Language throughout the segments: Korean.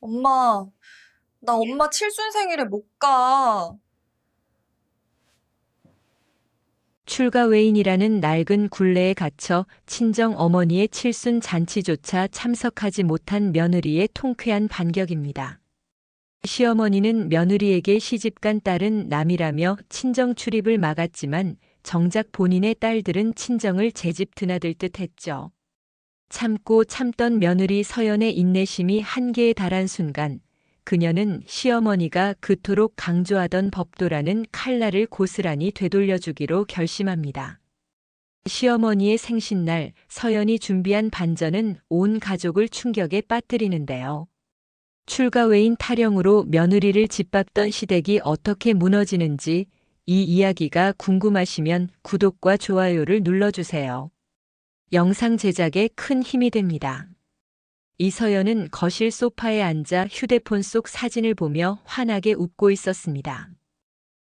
엄마, 나 엄마 칠순 생일에 못 가. 출가 외인이라는 낡은 굴레에 갇혀 친정 어머니의 칠순 잔치조차 참석하지 못한 며느리의 통쾌한 반격입니다. 시어머니는 며느리에게 시집간 딸은 남이라며 친정 출입을 막았지만 정작 본인의 딸들은 친정을 제집 드나들 듯 했죠. 참고 참던 며느리 서연의 인내심이 한계에 달한 순간 그녀는 시어머니가 그토록 강조하던 법도라는 칼날을 고스란히 되돌려주기로 결심합니다. 시어머니의 생신날 서연이 준비한 반전은 온 가족을 충격에 빠뜨리는데요. 출가 외인 타령으로 며느리를 짓밟던 시댁이 어떻게 무너지는지 이 이야기가 궁금하시면 구독과 좋아요를 눌러주세요. 영상 제작에 큰 힘이 됩니다. 이서연은 거실 소파에 앉아 휴대폰 속 사진을 보며 환하게 웃고 있었습니다.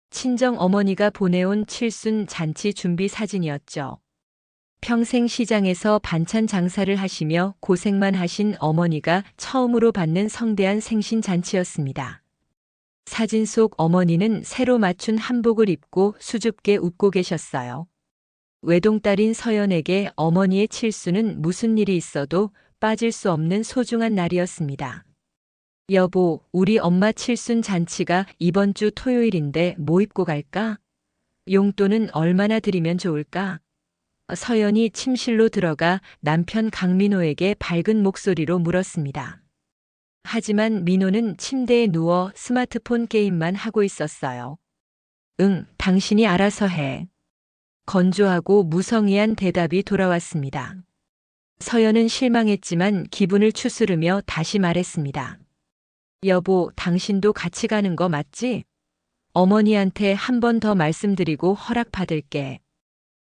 친정 어머니가 보내온 칠순 잔치 준비 사진이었죠. 평생 시장에서 반찬 장사를 하시며 고생만 하신 어머니가 처음으로 받는 성대한 생신 잔치였습니다. 사진 속 어머니는 새로 맞춘 한복을 입고 수줍게 웃고 계셨어요. 외동딸인 서연에게 어머니의 칠수는 무슨 일이 있어도 빠질 수 없는 소중한 날이었습니다. 여보, 우리 엄마 칠순 잔치가 이번 주 토요일인데 뭐 입고 갈까? 용돈은 얼마나 드리면 좋을까? 서연이 침실로 들어가 남편 강민호에게 밝은 목소리로 물었습니다. 하지만 민호는 침대에 누워 스마트폰 게임만 하고 있었어요. 응, 당신이 알아서 해. 건조하고 무성의한 대답이 돌아왔습니다. 서연은 실망했지만 기분을 추스르며 다시 말했습니다. 여보, 당신도 같이 가는 거 맞지? 어머니한테 한 번 더 말씀드리고 허락받을게.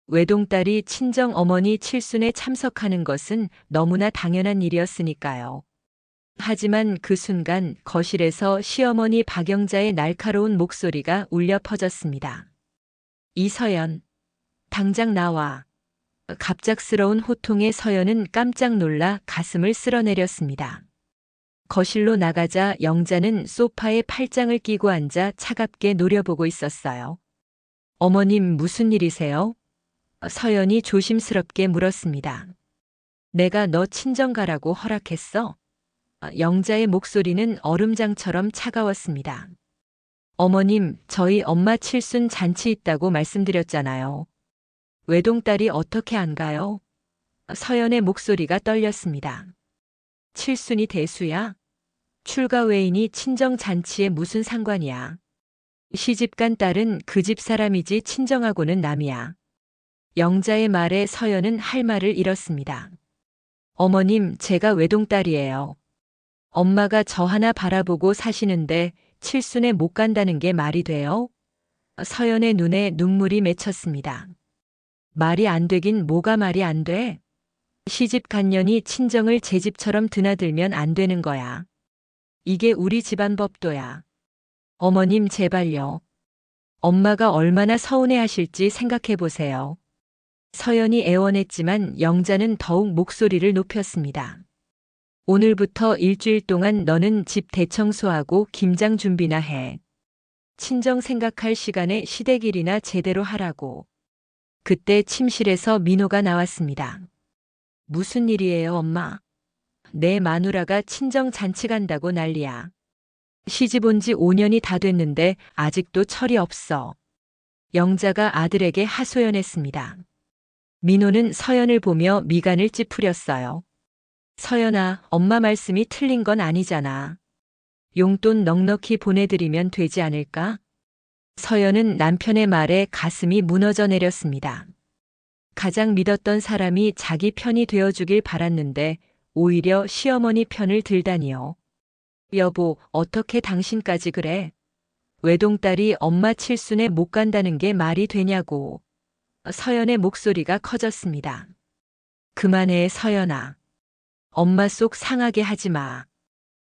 외동딸이 친정 어머니 칠순에 참석하는 것은 너무나 당연한 일이었으니까요. 하지만 그 순간 거실에서 시어머니 박영자의 날카로운 목소리가 울려 퍼졌습니다. 이서연, 당장 나와. 갑작스러운 호통에 서연은 깜짝 놀라 가슴을 쓸어내렸습니다. 거실로 나가자 영자는 소파에 팔짱을 끼고 앉아 차갑게 노려보고 있었어요. 어머님 무슨 일이세요? 서연이 조심스럽게 물었습니다. 내가 너 친정 가라고 허락했어? 영자의 목소리는 얼음장처럼 차가웠습니다. 어머님, 저희 엄마 칠순 잔치 있다고 말씀드렸잖아요. 외동딸이 어떻게 안 가요? 서연의 목소리가 떨렸습니다. 칠순이 대수야? 출가 외인이 친정 잔치에 무슨 상관이야? 시집간 딸은 그 집 사람이지 친정하고는 남이야. 영자의 말에 서연은 할 말을 잃었습니다. 어머님, 제가 외동딸이에요. 엄마가 저 하나 바라보고 사시는데 칠순에 못 간다는 게 말이 돼요? 서연의 눈에 눈물이 맺혔습니다. 말이 안 되긴 뭐가 말이 안 돼? 시집 간 년이 친정을 제 집처럼 드나들면 안 되는 거야. 이게 우리 집안 법도야. 어머님 제발요. 엄마가 얼마나 서운해 하실지 생각해 보세요. 서연이 애원했지만 영자는 더욱 목소리를 높였습니다. 오늘부터 일주일 동안 너는 집 대청소하고 김장 준비나 해. 친정 생각할 시간에 시댁일이나 제대로 하라고. 그때 침실에서 민호가 나왔습니다. 무슨 일이에요, 엄마? 내 마누라가 친정 잔치 간다고 난리야. 시집 온 지 5년이 다 됐는데 아직도 철이 없어. 영자가 아들에게 하소연했습니다. 민호는 서연을 보며 미간을 찌푸렸어요. 서연아, 엄마 말씀이 틀린 건 아니잖아. 용돈 넉넉히 보내드리면 되지 않을까? 서연은 남편의 말에 가슴이 무너져 내렸습니다. 가장 믿었던 사람이 자기 편이 되어주길 바랐는데 오히려 시어머니 편을 들다니요. 여보, 어떻게 당신까지 그래? 외동딸이 엄마 칠순에 못 간다는 게 말이 되냐고. 서연의 목소리가 커졌습니다. 그만해, 서연아. 엄마 속 상하게 하지 마.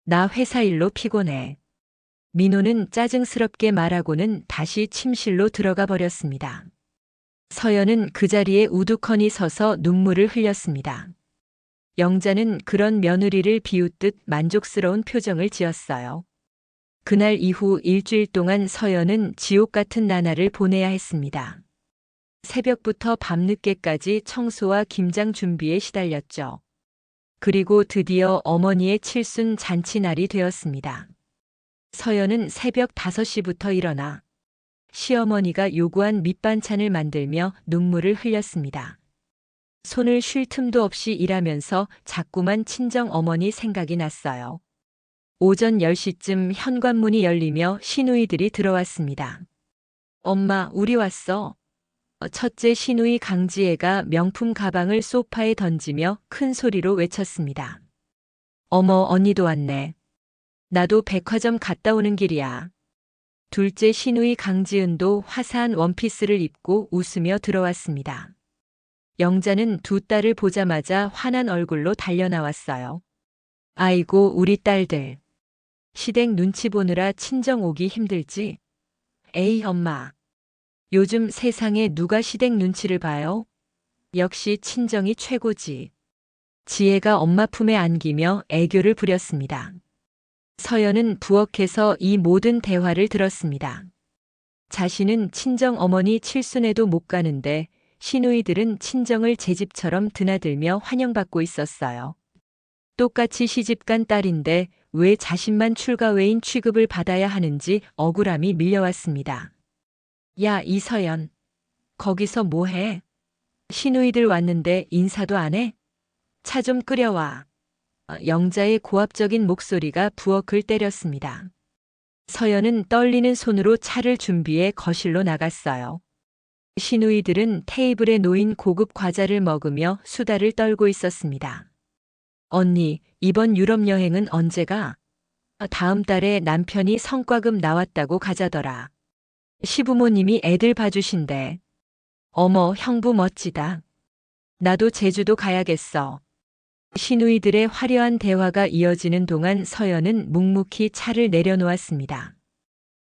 나 회사 일로 피곤해. 민호는 짜증스럽게 말하고는 다시 침실로 들어가 버렸습니다. 서연은 그 자리에 우두커니 서서 눈물을 흘렸습니다. 영자는 그런 며느리를 비웃듯 만족스러운 표정을 지었어요. 그날 이후 일주일 동안 서연은 지옥 같은 나날을 보내야 했습니다. 새벽부터 밤늦게까지 청소와 김장 준비에 시달렸죠. 그리고 드디어 어머니의 칠순 잔치날이 되었습니다. 서연은 새벽 5시부터 일어나 시어머니가 요구한 밑반찬을 만들며 눈물을 흘렸습니다. 손을 쉴 틈도 없이 일하면서 자꾸만 친정 어머니 생각이 났어요. 오전 10시쯤 현관문이 열리며 시누이들이 들어왔습니다. 엄마, 우리 왔어. 첫째 시누이 강지혜가 명품 가방을 소파에 던지며 큰 소리로 외쳤습니다. 어머, 언니도 왔네. 나도 백화점 갔다 오는 길이야. 둘째 시누이 강지은도 화사한 원피스를 입고 웃으며 들어왔습니다. 영자는 두 딸을 보자마자 환한 얼굴로 달려나왔어요. 아이고, 우리 딸들. 시댁 눈치 보느라 친정 오기 힘들지? 에이, 엄마. 요즘 세상에 누가 시댁 눈치를 봐요? 역시 친정이 최고지. 지혜가 엄마 품에 안기며 애교를 부렸습니다. 서연은 부엌에서 이 모든 대화를 들었습니다. 자신은 친정 어머니 칠순에도 못 가는데 시누이들은 친정을 제 집처럼 드나들며 환영받고 있었어요. 똑같이 시집간 딸인데 왜 자신만 출가외인 취급을 받아야 하는지 억울함이 밀려왔습니다. 야, 이서연. 거기서 뭐해? 시누이들 왔는데 인사도 안 해? 차 좀 끓여와. 영자의 고압적인 목소리가 부엌을 때렸습니다. 서연은 떨리는 손으로 차를 준비해 거실로 나갔어요. 시누이들은 테이블에 놓인 고급 과자를 먹으며 수다를 떨고 있었습니다. 언니, 이번 유럽 여행은 언제 가? 다음 달에 남편이 성과급 나왔다고 가자더라. 시부모님이 애들 봐주신대. 어머, 형부 멋지다. 나도 제주도 가야겠어. 시누이들의 화려한 대화가 이어지는 동안 서연은 묵묵히 차를 내려놓았습니다.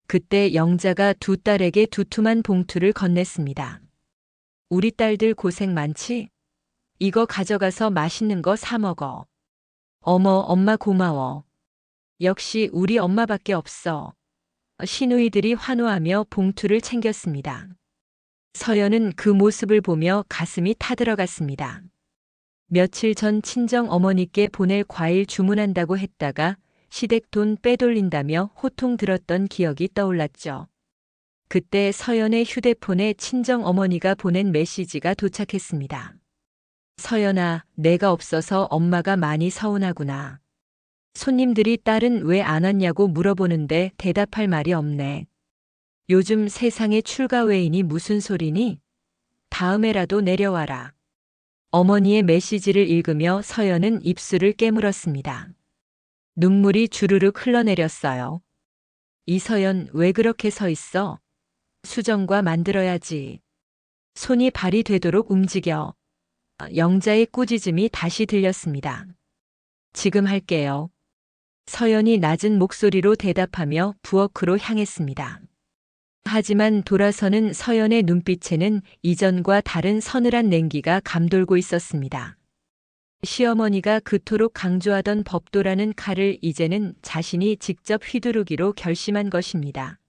그때 영자가 두 딸에게 두툼한 봉투를 건넸습니다. 우리 딸들 고생 많지? 이거 가져가서 맛있는 거 사 먹어. 어머, 엄마 고마워. 역시 우리 엄마밖에 없어. 시누이들이 환호하며 봉투를 챙겼습니다. 서연은 그 모습을 보며 가슴이 타들어갔습니다. 며칠 전 친정 어머니께 보낼 과일 주문한다고 했다가 시댁 돈 빼돌린다며 호통 들었던 기억이 떠올랐죠. 그때 서연의 휴대폰에 친정 어머니가 보낸 메시지가 도착했습니다. 서연아, 내가 없어서 엄마가 많이 서운하구나. 손님들이 딸은 왜 안 왔냐고 물어보는데 대답할 말이 없네. 요즘 세상에 출가외인이 무슨 소리니? 다음에라도 내려와라. 어머니의 메시지를 읽으며 서연은 입술을 깨물었습니다. 눈물이 주르륵 흘러내렸어요. 이서연, 왜 그렇게 서 있어? 수정과 만들어야지. 손이 발이 되도록 움직여. 영자의 꾸짖음이 다시 들렸습니다. 지금 할게요. 서연이 낮은 목소리로 대답하며 부엌으로 향했습니다. 하지만 돌아서는 서연의 눈빛에는 이전과 다른 서늘한 냉기가 감돌고 있었습니다. 시어머니가 그토록 강조하던 법도라는 칼을 이제는 자신이 직접 휘두르기로 결심한 것입니다.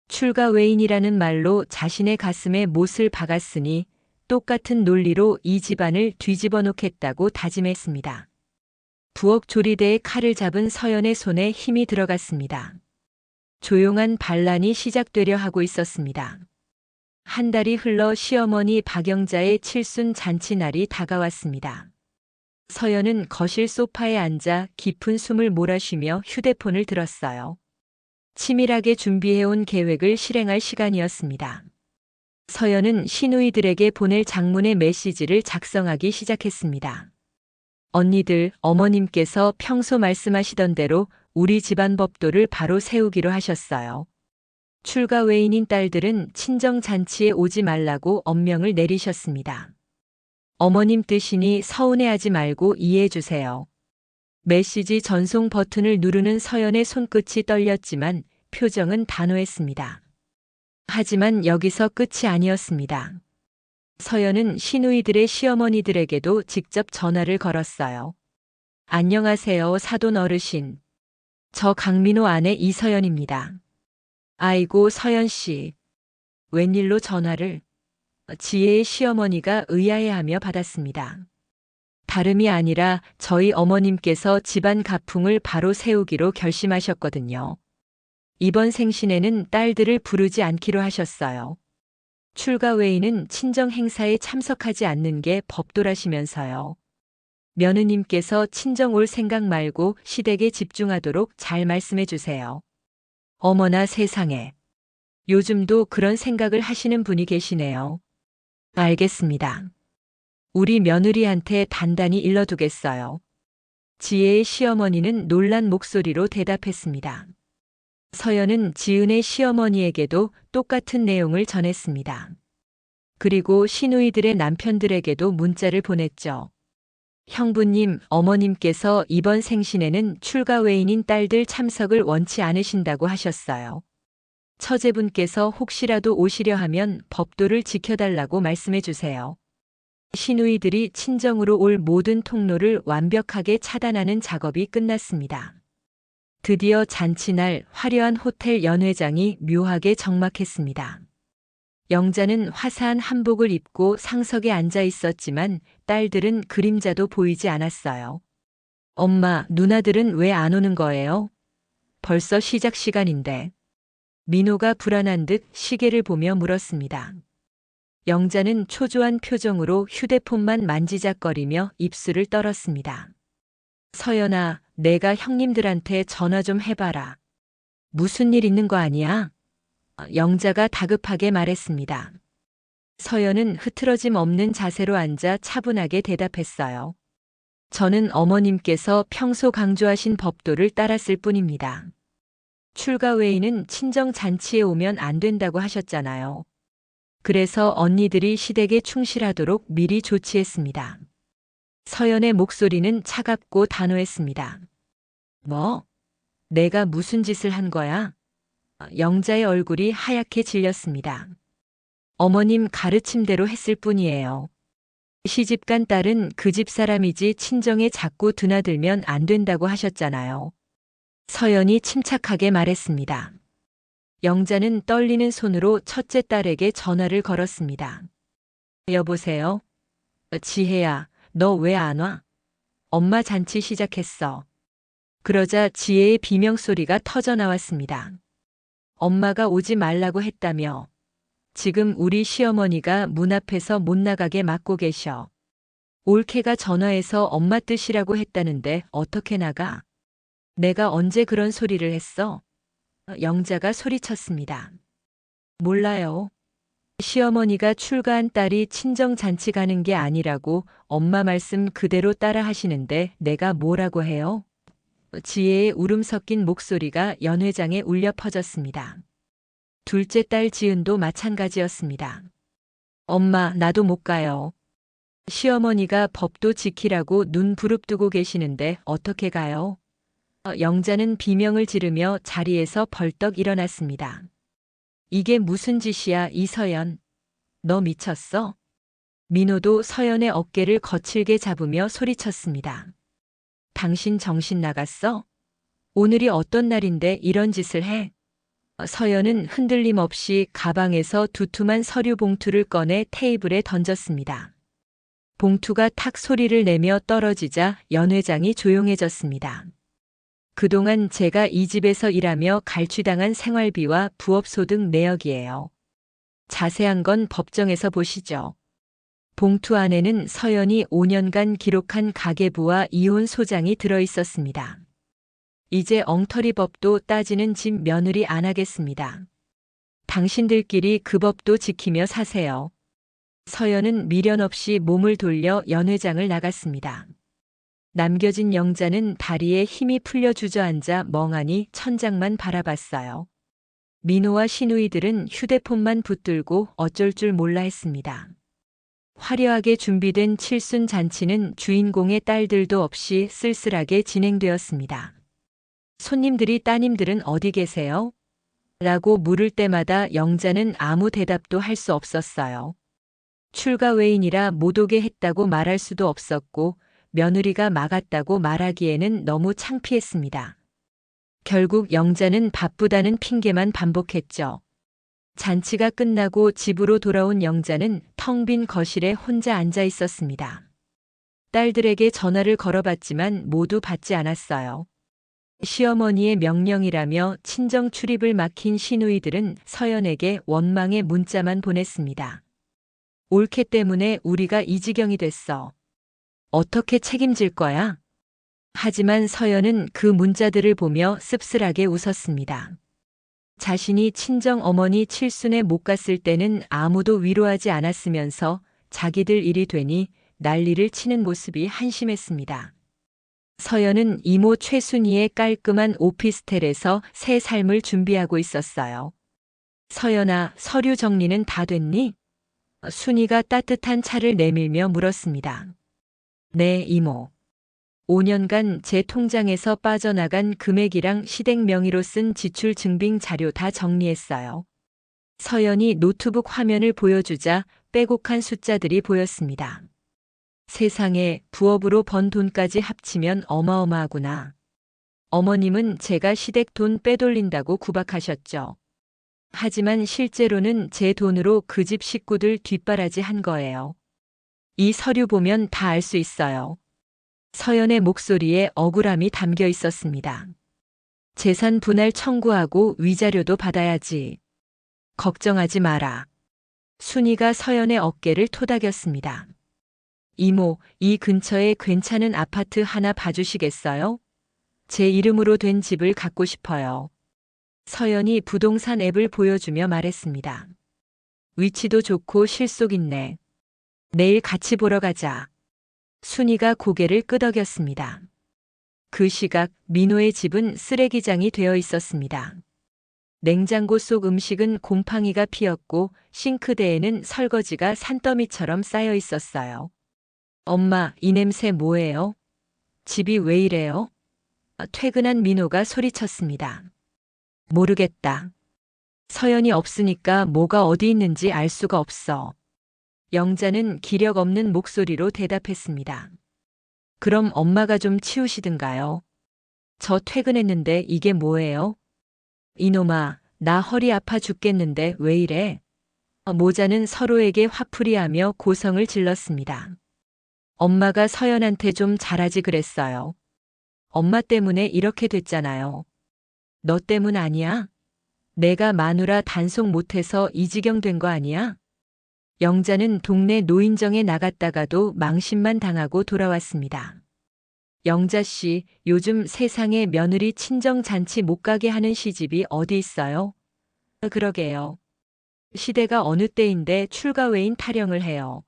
출가외인이라는 말로 자신의 가슴에 못을 박았으니 똑같은 논리로 이 집안을 뒤집어 놓겠다고 다짐했습니다. 부엌 조리대에 칼을 잡은 서연의 손에 힘이 들어갔습니다. 조용한 반란이 시작되려 하고 있었습니다. 한 달이 흘러 시어머니 박영자의 칠순 잔치날이 다가왔습니다. 서연은 거실 소파에 앉아 깊은 숨을 몰아쉬며 휴대폰을 들었어요. 치밀하게 준비해온 계획을 실행할 시간이었습니다. 서연은 시누이들에게 보낼 장문의 메시지를 작성하기 시작했습니다. 언니들, 어머님께서 평소 말씀하시던 대로 우리 집안 법도를 바로 세우기로 하셨어요. 출가외인인 딸들은 친정 잔치에 오지 말라고 엄명을 내리셨습니다. 어머님 뜻이니 서운해하지 말고 이해해 주세요. 메시지 전송 버튼을 누르는 서연의 손끝이 떨렸지만 표정은 단호했습니다. 하지만 여기서 끝이 아니었습니다. 서연은 시누이들의 시어머니들에게도 직접 전화를 걸었어요. 안녕하세요, 사돈 어르신. 저 강민호 아내 이서연입니다. 아이고, 서연 씨. 웬일로 전화를? 지혜의 시어머니가 의아해하며 받았습니다. 다름이 아니라 저희 어머님께서 집안 가풍을 바로 세우기로 결심하셨거든요. 이번 생신에는 딸들을 부르지 않기로 하셨어요. 출가 외에는 친정 행사에 참석하지 않는 게 법도라시면서요. 며느님께서 친정 올 생각 말고 시댁에 집중하도록 잘 말씀해 주세요. 어머나 세상에. 요즘도 그런 생각을 하시는 분이 계시네요. 알겠습니다. 우리 며느리한테 단단히 일러두겠어요. 지혜의 시어머니는 놀란 목소리로 대답했습니다. 서연은 지은의 시어머니에게도 똑같은 내용을 전했습니다. 그리고 시누이들의 남편들에게도 문자를 보냈죠. 형부님, 어머님께서 이번 생신에는 출가 외인인 딸들 참석을 원치 않으신다고 하셨어요. 처제분께서 혹시라도 오시려 하면 법도를 지켜달라고 말씀해 주세요. 시누이들이 친정으로 올 모든 통로를 완벽하게 차단하는 작업이 끝났습니다. 드디어 잔치날 화려한 호텔 연회장이 묘하게 적막했습니다. 영자는 화사한 한복을 입고 상석에 앉아 있었지만 딸들은 그림자도 보이지 않았어요. 엄마, 누나들은 왜 안 오는 거예요? 벌써 시작 시간인데. 민호가 불안한 듯 시계를 보며 물었습니다. 영자는 초조한 표정으로 휴대폰만 만지작거리며 입술을 떨었습니다. 서연아, 내가 형님들한테 전화 좀 해봐라. 무슨 일 있는 거 아니야? 영자가 다급하게 말했습니다. 서연은 흐트러짐 없는 자세로 앉아 차분하게 대답했어요. 저는 어머님께서 평소 강조하신 법도를 따랐을 뿐입니다. 출가 외에는 친정 잔치에 오면 안 된다고 하셨잖아요. 그래서 언니들이 시댁에 충실하도록 미리 조치했습니다. 서연의 목소리는 차갑고 단호했습니다. 뭐? 내가 무슨 짓을 한 거야? 영자의 얼굴이 하얗게 질렸습니다. 어머님 가르침대로 했을 뿐이에요. 시집간 딸은 그 집 사람이지 친정에 자꾸 드나들면 안 된다고 하셨잖아요. 서연이 침착하게 말했습니다. 영자는 떨리는 손으로 첫째 딸에게 전화를 걸었습니다. 여보세요? 지혜야, 너 왜 안 와? 엄마 잔치 시작했어. 그러자 지혜의 비명소리가 터져 나왔습니다. 엄마가 오지 말라고 했다며. 지금 우리 시어머니가 문 앞에서 못 나가게 막고 계셔. 올케가 전화해서 엄마 뜻이라고 했다는데 어떻게 나가? 내가 언제 그런 소리를 했어? 영자가 소리쳤습니다. 몰라요. 시어머니가 출가한 딸이 친정 잔치 가는 게 아니라고 엄마 말씀 그대로 따라 하시는데 내가 뭐라고 해요? 지혜의 울음 섞인 목소리가 연회장에 울려 퍼졌습니다. 둘째 딸 지은도 마찬가지였습니다. 엄마, 나도 못 가요. 시어머니가 법도 지키라고 눈 부릅뜨고 계시는데 어떻게 가요? 영자는 비명을 지르며 자리에서 벌떡 일어났습니다. 이게 무슨 짓이야, 이서연. 너 미쳤어? 민호도 서연의 어깨를 거칠게 잡으며 소리쳤습니다. 당신 정신 나갔어? 오늘이 어떤 날인데 이런 짓을 해? 서연은 흔들림 없이 가방에서 두툼한 서류 봉투를 꺼내 테이블에 던졌습니다. 봉투가 탁 소리를 내며 떨어지자 연회장이 조용해졌습니다. 그동안 제가 이 집에서 일하며 갈취당한 생활비와 부업소득 내역이에요. 자세한 건 법정에서 보시죠. 봉투 안에는 서연이 5년간 기록한 가계부와 이혼 소장이 들어 있었습니다. 이제 엉터리 법도 따지는 집 며느리 안 하겠습니다. 당신들끼리 그 법도 지키며 사세요. 서연은 미련 없이 몸을 돌려 연회장을 나갔습니다. 남겨진 영자는 다리에 힘이 풀려 주저앉아 멍하니 천장만 바라봤어요. 민호와 시누이들은 휴대폰만 붙들고 어쩔 줄 몰라 했습니다. 화려하게 준비된 칠순 잔치는 주인공의 딸들도 없이 쓸쓸하게 진행되었습니다. 손님들이 따님들은 어디 계세요? 라고 물을 때마다 영자는 아무 대답도 할 수 없었어요. 출가 외인이라 못 오게 했다고 말할 수도 없었고 며느리가 막았다고 말하기에는 너무 창피했습니다. 결국 영자는 바쁘다는 핑계만 반복했죠. 잔치가 끝나고 집으로 돌아온 영자는 텅 빈 거실에 혼자 앉아 있었습니다. 딸들에게 전화를 걸어봤지만 모두 받지 않았어요. 시어머니의 명령이라며 친정 출입을 막힌 시누이들은 서연에게 원망의 문자만 보냈습니다. 올케 때문에 우리가 이 지경이 됐어. 어떻게 책임질 거야? 하지만 서연은 그 문자들을 보며 씁쓸하게 웃었습니다. 자신이 친정 어머니 칠순에 못 갔을 때는 아무도 위로하지 않았으면서 자기들 일이 되니 난리를 치는 모습이 한심했습니다. 서연은 이모 최순희의 깔끔한 오피스텔에서 새 삶을 준비하고 있었어요. 서연아, 서류 정리는 다 됐니? 순이가 따뜻한 차를 내밀며 물었습니다. 네, 이모. 5년간 제 통장에서 빠져나간 금액이랑 시댁 명의로 쓴 지출 증빙 자료 다 정리했어요. 서연이 노트북 화면을 보여주자 빼곡한 숫자들이 보였습니다. 세상에, 부업으로 번 돈까지 합치면 어마어마하구나. 어머님은 제가 시댁 돈 빼돌린다고 구박하셨죠. 하지만 실제로는 제 돈으로 그 집 식구들 뒷바라지 한 거예요. 이 서류 보면 다 알 수 있어요. 서연의 목소리에 억울함이 담겨 있었습니다. 재산 분할 청구하고 위자료도 받아야지. 걱정하지 마라. 순이가 서연의 어깨를 토닥였습니다. 이모, 이 근처에 괜찮은 아파트 하나 봐주시겠어요? 제 이름으로 된 집을 갖고 싶어요. 서연이 부동산 앱을 보여주며 말했습니다. 위치도 좋고 실속 있네. 내일 같이 보러 가자. 순이가 고개를 끄덕였습니다. 그 시각 민호의 집은 쓰레기장이 되어 있었습니다. 냉장고 속 음식은 곰팡이가 피었고 싱크대에는 설거지가 산더미처럼 쌓여 있었어요. 엄마, 이 냄새 뭐예요? 집이 왜 이래요? 퇴근한 민호가 소리쳤습니다. 모르겠다. 서연이 없으니까 뭐가 어디 있는지 알 수가 없어. 영자는 기력 없는 목소리로 대답했습니다. 그럼 엄마가 좀 치우시든가요? 저 퇴근했는데 이게 뭐예요? 이놈아, 나 허리 아파 죽겠는데 왜 이래? 모자는 서로에게 화풀이하며 고성을 질렀습니다. 엄마가 서연한테 좀 잘하지 그랬어요. 엄마 때문에 이렇게 됐잖아요. 너 때문 아니야? 내가 마누라 단속 못해서 이 지경 된 거 아니야? 영자는 동네 노인정에 나갔다가도 망신만 당하고 돌아왔습니다. 영자 씨, 요즘 세상에 며느리 친정 잔치 못 가게 하는 시집이 어디 있어요? 그러게요. 시대가 어느 때인데 출가 외인 타령을 해요.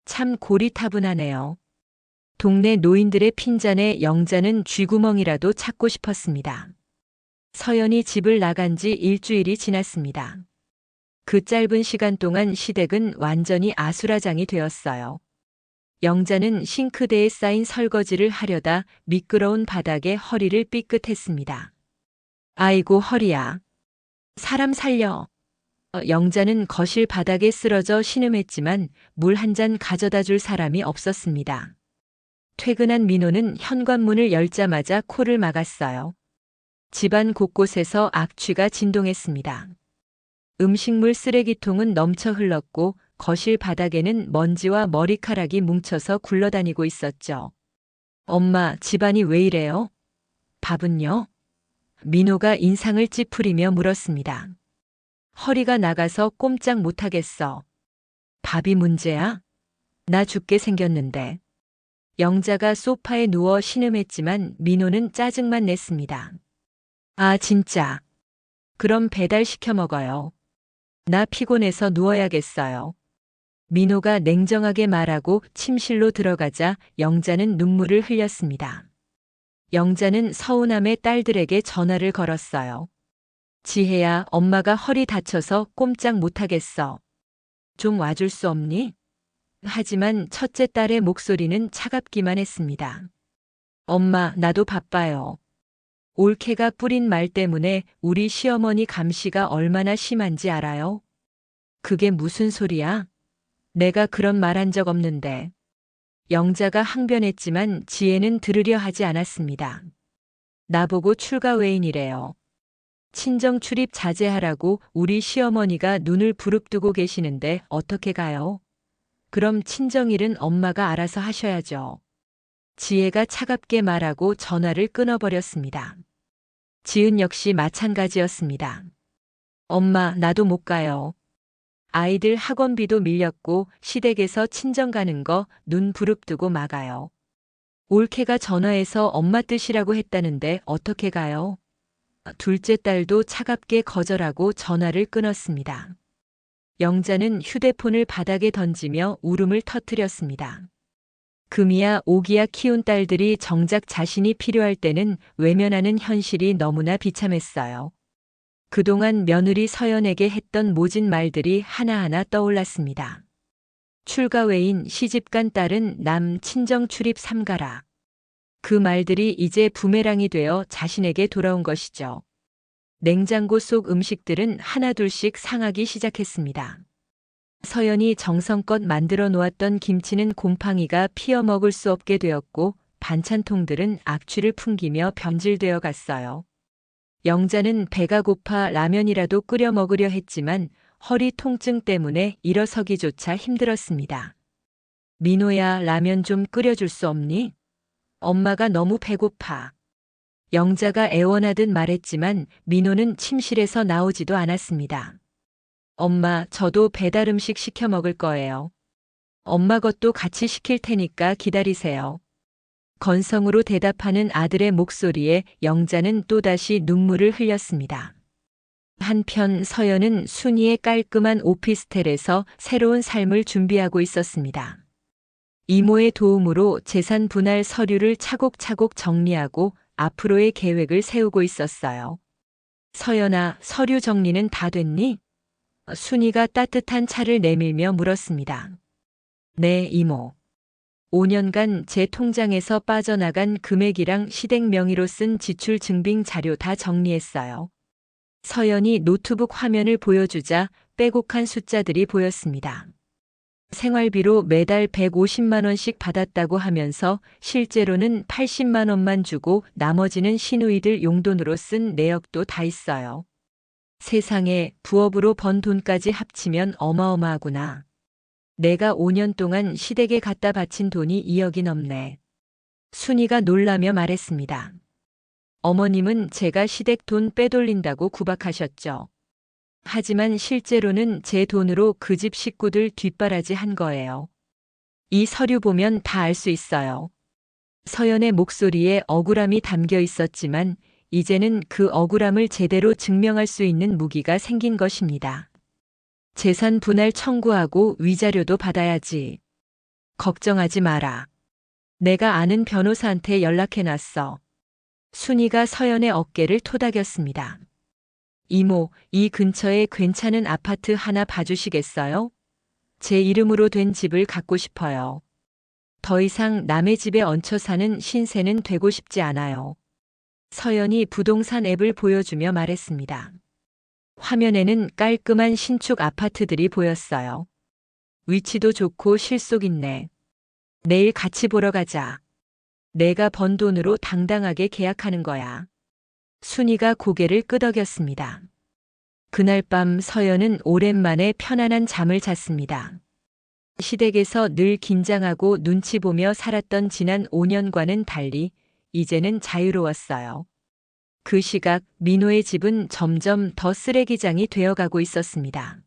참 고리타분하네요. 동네 노인들의 핀잔에 영자는 쥐구멍이라도 찾고 싶었습니다. 서연이 집을 나간 지 일주일이 지났습니다. 그 짧은 시간 동안 시댁은 완전히 아수라장이 되었어요. 영자는 싱크대에 쌓인 설거지를 하려다 미끄러운 바닥에 허리를 삐끗했습니다. 아이고 허리야. 사람 살려. 영자는 거실 바닥에 쓰러져 신음했지만 물 한 잔 가져다 줄 사람이 없었습니다. 퇴근한 민호는 현관문을 열자마자 코를 막았어요. 집안 곳곳에서 악취가 진동했습니다. 음식물 쓰레기통은 넘쳐 흘렀고 거실 바닥에는 먼지와 머리카락이 뭉쳐서 굴러다니고 있었죠. 엄마, 집안이 왜 이래요? 밥은요? 민호가 인상을 찌푸리며 물었습니다. 허리가 나가서 꼼짝 못하겠어. 밥이 문제야? 나 죽게 생겼는데. 영자가 소파에 누워 신음했지만 민호는 짜증만 냈습니다. 아, 진짜. 그럼 배달시켜 먹어요. 나 피곤해서 누워야겠어요. 민호가 냉정하게 말하고 침실로 들어가자 영자는 눈물을 흘렸습니다. 영자는 서운함에 딸들에게 전화를 걸었어요. 지혜야, 엄마가 허리 다쳐서 꼼짝 못하겠어. 좀 와줄 수 없니? 하지만 첫째 딸의 목소리는 차갑기만 했습니다. 엄마, 나도 바빠요. 올케가 뿌린 말 때문에 우리 시어머니 감시가 얼마나 심한지 알아요? 그게 무슨 소리야? 내가 그런 말 한 적 없는데. 영자가 항변했지만 지혜는 들으려 하지 않았습니다. 나보고 출가 외인이래요. 친정 출입 자제하라고 우리 시어머니가 눈을 부릅뜨고 계시는데 어떻게 가요? 그럼 친정일은 엄마가 알아서 하셔야죠. 지혜가 차갑게 말하고 전화를 끊어버렸습니다. 지은 역시 마찬가지였습니다. 엄마, 나도 못 가요. 아이들 학원비도 밀렸고 시댁에서 친정 가는 거 눈 부릅뜨고 막아요. 올케가 전화해서 엄마 뜻이라고 했다는데 어떻게 가요? 둘째 딸도 차갑게 거절하고 전화를 끊었습니다. 영자는 휴대폰을 바닥에 던지며 울음을 터뜨렸습니다. 금이야 오기야 키운 딸들이 정작 자신이 필요할 때는 외면하는 현실이 너무나 비참했어요. 그동안 며느리 서연에게 했던 모진 말들이 하나하나 떠올랐습니다. 출가 외인 시집간 딸은 남 친정 출입 삼가라. 그 말들이 이제 부메랑이 되어 자신에게 돌아온 것이죠. 냉장고 속 음식들은 하나둘씩 상하기 시작했습니다. 서연이 정성껏 만들어 놓았던 김치는 곰팡이가 피어 먹을 수 없게 되었고 반찬통들은 악취를 풍기며 변질되어 갔어요. 영자는 배가 고파 라면이라도 끓여 먹으려 했지만 허리 통증 때문에 일어서기조차 힘들었습니다. 민호야, 라면 좀 끓여줄 수 없니? 엄마가 너무 배고파. 영자가 애원하듯 말했지만 민호는 침실에서 나오지도 않았습니다. 엄마, 저도 배달 음식 시켜 먹을 거예요. 엄마 것도 같이 시킬 테니까 기다리세요. 건성으로 대답하는 아들의 목소리에 영자는 또다시 눈물을 흘렸습니다. 한편 서연은 순이의 깔끔한 오피스텔에서 새로운 삶을 준비하고 있었습니다. 이모의 도움으로 재산 분할 서류를 차곡차곡 정리하고 앞으로의 계획을 세우고 있었어요. 서연아, 서류 정리는 다 됐니? 순이가 따뜻한 차를 내밀며 물었습니다. 네, 이모. 5년간 제 통장에서 빠져나간 금액이랑 시댁 명의로 쓴 지출 증빙 자료 다 정리했어요. 서연이 노트북 화면을 보여주자 빼곡한 숫자들이 보였습니다. 생활비로 매달 150만 원씩 받았다고 하면서 실제로는 80만 원만 주고 나머지는 시누이들 용돈으로 쓴 내역도 다 있어요. 세상에, 부업으로 번 돈까지 합치면 어마어마하구나. 내가 5년 동안 시댁에 갖다 바친 돈이 2억이 넘네. 순이가 놀라며 말했습니다. 어머님은 제가 시댁 돈 빼돌린다고 구박하셨죠. 하지만 실제로는 제 돈으로 그 집 식구들 뒷바라지 한 거예요. 이 서류 보면 다 알 수 있어요. 서연의 목소리에 억울함이 담겨 있었지만 이제는 그 억울함을 제대로 증명할 수 있는 무기가 생긴 것입니다. 재산 분할 청구하고 위자료도 받아야지. 걱정하지 마라. 내가 아는 변호사한테 연락해놨어. 순이가 서연의 어깨를 토닥였습니다. 이모, 이 근처에 괜찮은 아파트 하나 봐주시겠어요? 제 이름으로 된 집을 갖고 싶어요. 더 이상 남의 집에 얹혀 사는 신세는 되고 싶지 않아요. 서연이 부동산 앱을 보여주며 말했습니다. 화면에는 깔끔한 신축 아파트들이 보였어요. 위치도 좋고 실속 있네. 내일 같이 보러 가자. 내가 번 돈으로 당당하게 계약하는 거야. 순이가 고개를 끄덕였습니다. 그날 밤 서연은 오랜만에 편안한 잠을 잤습니다. 시댁에서 늘 긴장하고 눈치 보며 살았던 지난 5년과는 달리 이제는 자유로웠어요. 그 시각 민호의 집은 점점 더 쓰레기장이 되어가고 있었습니다.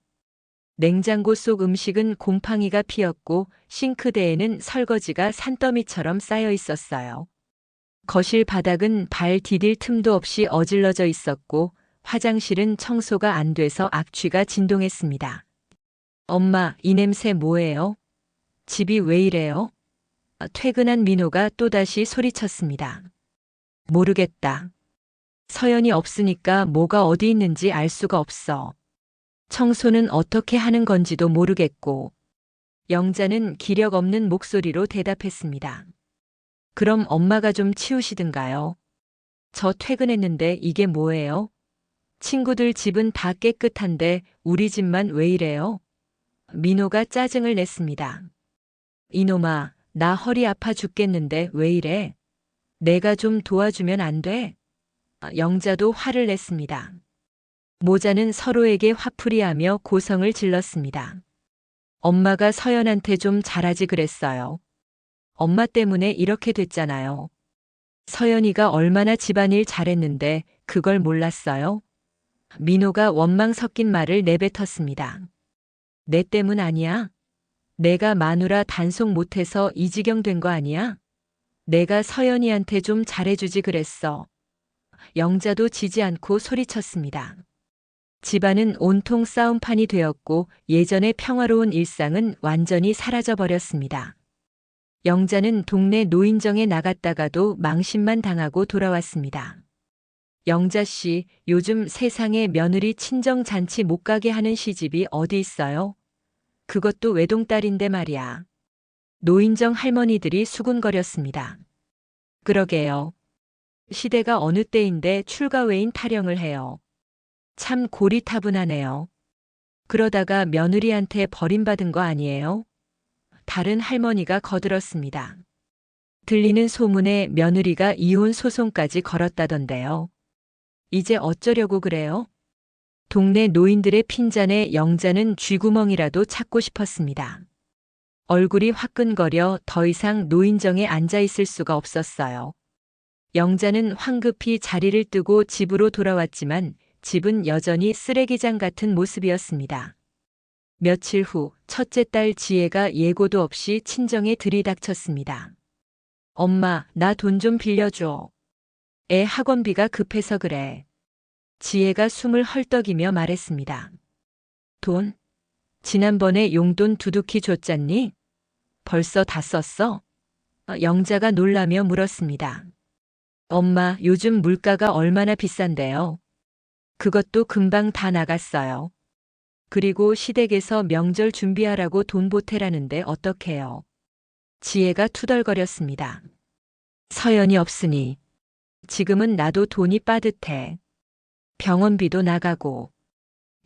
냉장고 속 음식은 곰팡이가 피었고 싱크대에는 설거지가 산더미처럼 쌓여 있었어요. 거실 바닥은 발 디딜 틈도 없이 어질러져 있었고 화장실은 청소가 안 돼서 악취가 진동했습니다. 엄마, 이 냄새 뭐예요? 집이 왜 이래요? 퇴근한 민호가 또다시 소리쳤습니다. 모르겠다. 서연이 없으니까 뭐가 어디 있는지 알 수가 없어. 청소는 어떻게 하는 건지도 모르겠고. 영자는 기력 없는 목소리로 대답했습니다. 그럼 엄마가 좀 치우시든가요. 저 퇴근했는데 이게 뭐예요? 친구들 집은 다 깨끗한데 우리 집만 왜 이래요? 민호가 짜증을 냈습니다. 이놈아, 나 허리 아파 죽겠는데 왜 이래? 내가 좀 도와주면 안 돼? 영자도 화를 냈습니다. 모자는 서로에게 화풀이하며 고성을 질렀습니다. 엄마가 서연한테 좀 잘하지 그랬어요. 엄마 때문에 이렇게 됐잖아요. 서연이가 얼마나 집안일 잘했는데 그걸 몰랐어요? 민호가 원망 섞인 말을 내뱉었습니다. 내 때문 아니야? 내가 마누라 단속 못해서 이 지경 된 거 아니야? 내가 서연이한테 좀 잘해주지 그랬어. 영자도 지지 않고 소리쳤습니다. 집안은 온통 싸움판이 되었고 예전의 평화로운 일상은 완전히 사라져 버렸습니다. 영자는 동네 노인정에 나갔다가도 망신만 당하고 돌아왔습니다. 영자 씨, 요즘 세상에 며느리 친정 잔치 못 가게 하는 시집이 어디 있어요? 그것도 외동딸인데 말이야. 노인정 할머니들이 수군거렸습니다. 그러게요. 시대가 어느 때인데 출가 외인 타령을 해요. 참 고리타분하네요. 그러다가 며느리한테 버림받은 거 아니에요? 다른 할머니가 거들었습니다. 들리는 소문에 며느리가 이혼 소송까지 걸었다던데요. 이제 어쩌려고 그래요? 동네 노인들의 핀잔에 영자는 쥐구멍이라도 찾고 싶었습니다. 얼굴이 화끈거려 더 이상 노인정에 앉아 있을 수가 없었어요. 영자는 황급히 자리를 뜨고 집으로 돌아왔지만 집은 여전히 쓰레기장 같은 모습이었습니다. 며칠 후 첫째 딸 지혜가 예고도 없이 친정에 들이닥쳤습니다. 엄마, 나 돈 좀 빌려줘. 애 학원비가 급해서 그래. 지혜가 숨을 헐떡이며 말했습니다. 돈? 지난번에 용돈 두둑히 줬잖니? 벌써 다 썼어? 영자가 놀라며 물었습니다. 엄마, 요즘 물가가 얼마나 비싼데요? 그것도 금방 다 나갔어요. 그리고 시댁에서 명절 준비하라고 돈 보태라는데 어떡해요? 지혜가 투덜거렸습니다. 서연이 없으니 지금은 나도 돈이 빠듯해. 병원비도 나가고.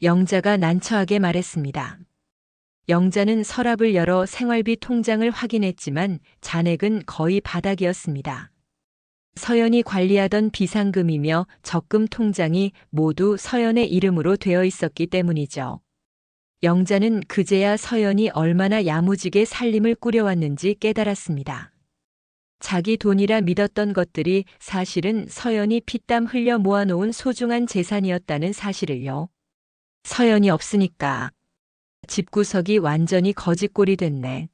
영자가 난처하게 말했습니다. 영자는 서랍을 열어 생활비 통장을 확인했지만 잔액은 거의 바닥이었습니다. 서연이 관리하던 비상금이며 적금 통장이 모두 서연의 이름으로 되어 있었기 때문이죠. 영자는 그제야 서연이 얼마나 야무지게 살림을 꾸려왔는지 깨달았습니다. 자기 돈이라 믿었던 것들이 사실은 서연이 피땀 흘려 모아놓은 소중한 재산이었다는 사실을요. 서연이 없으니까 집구석이 완전히 거짓골이 됐네.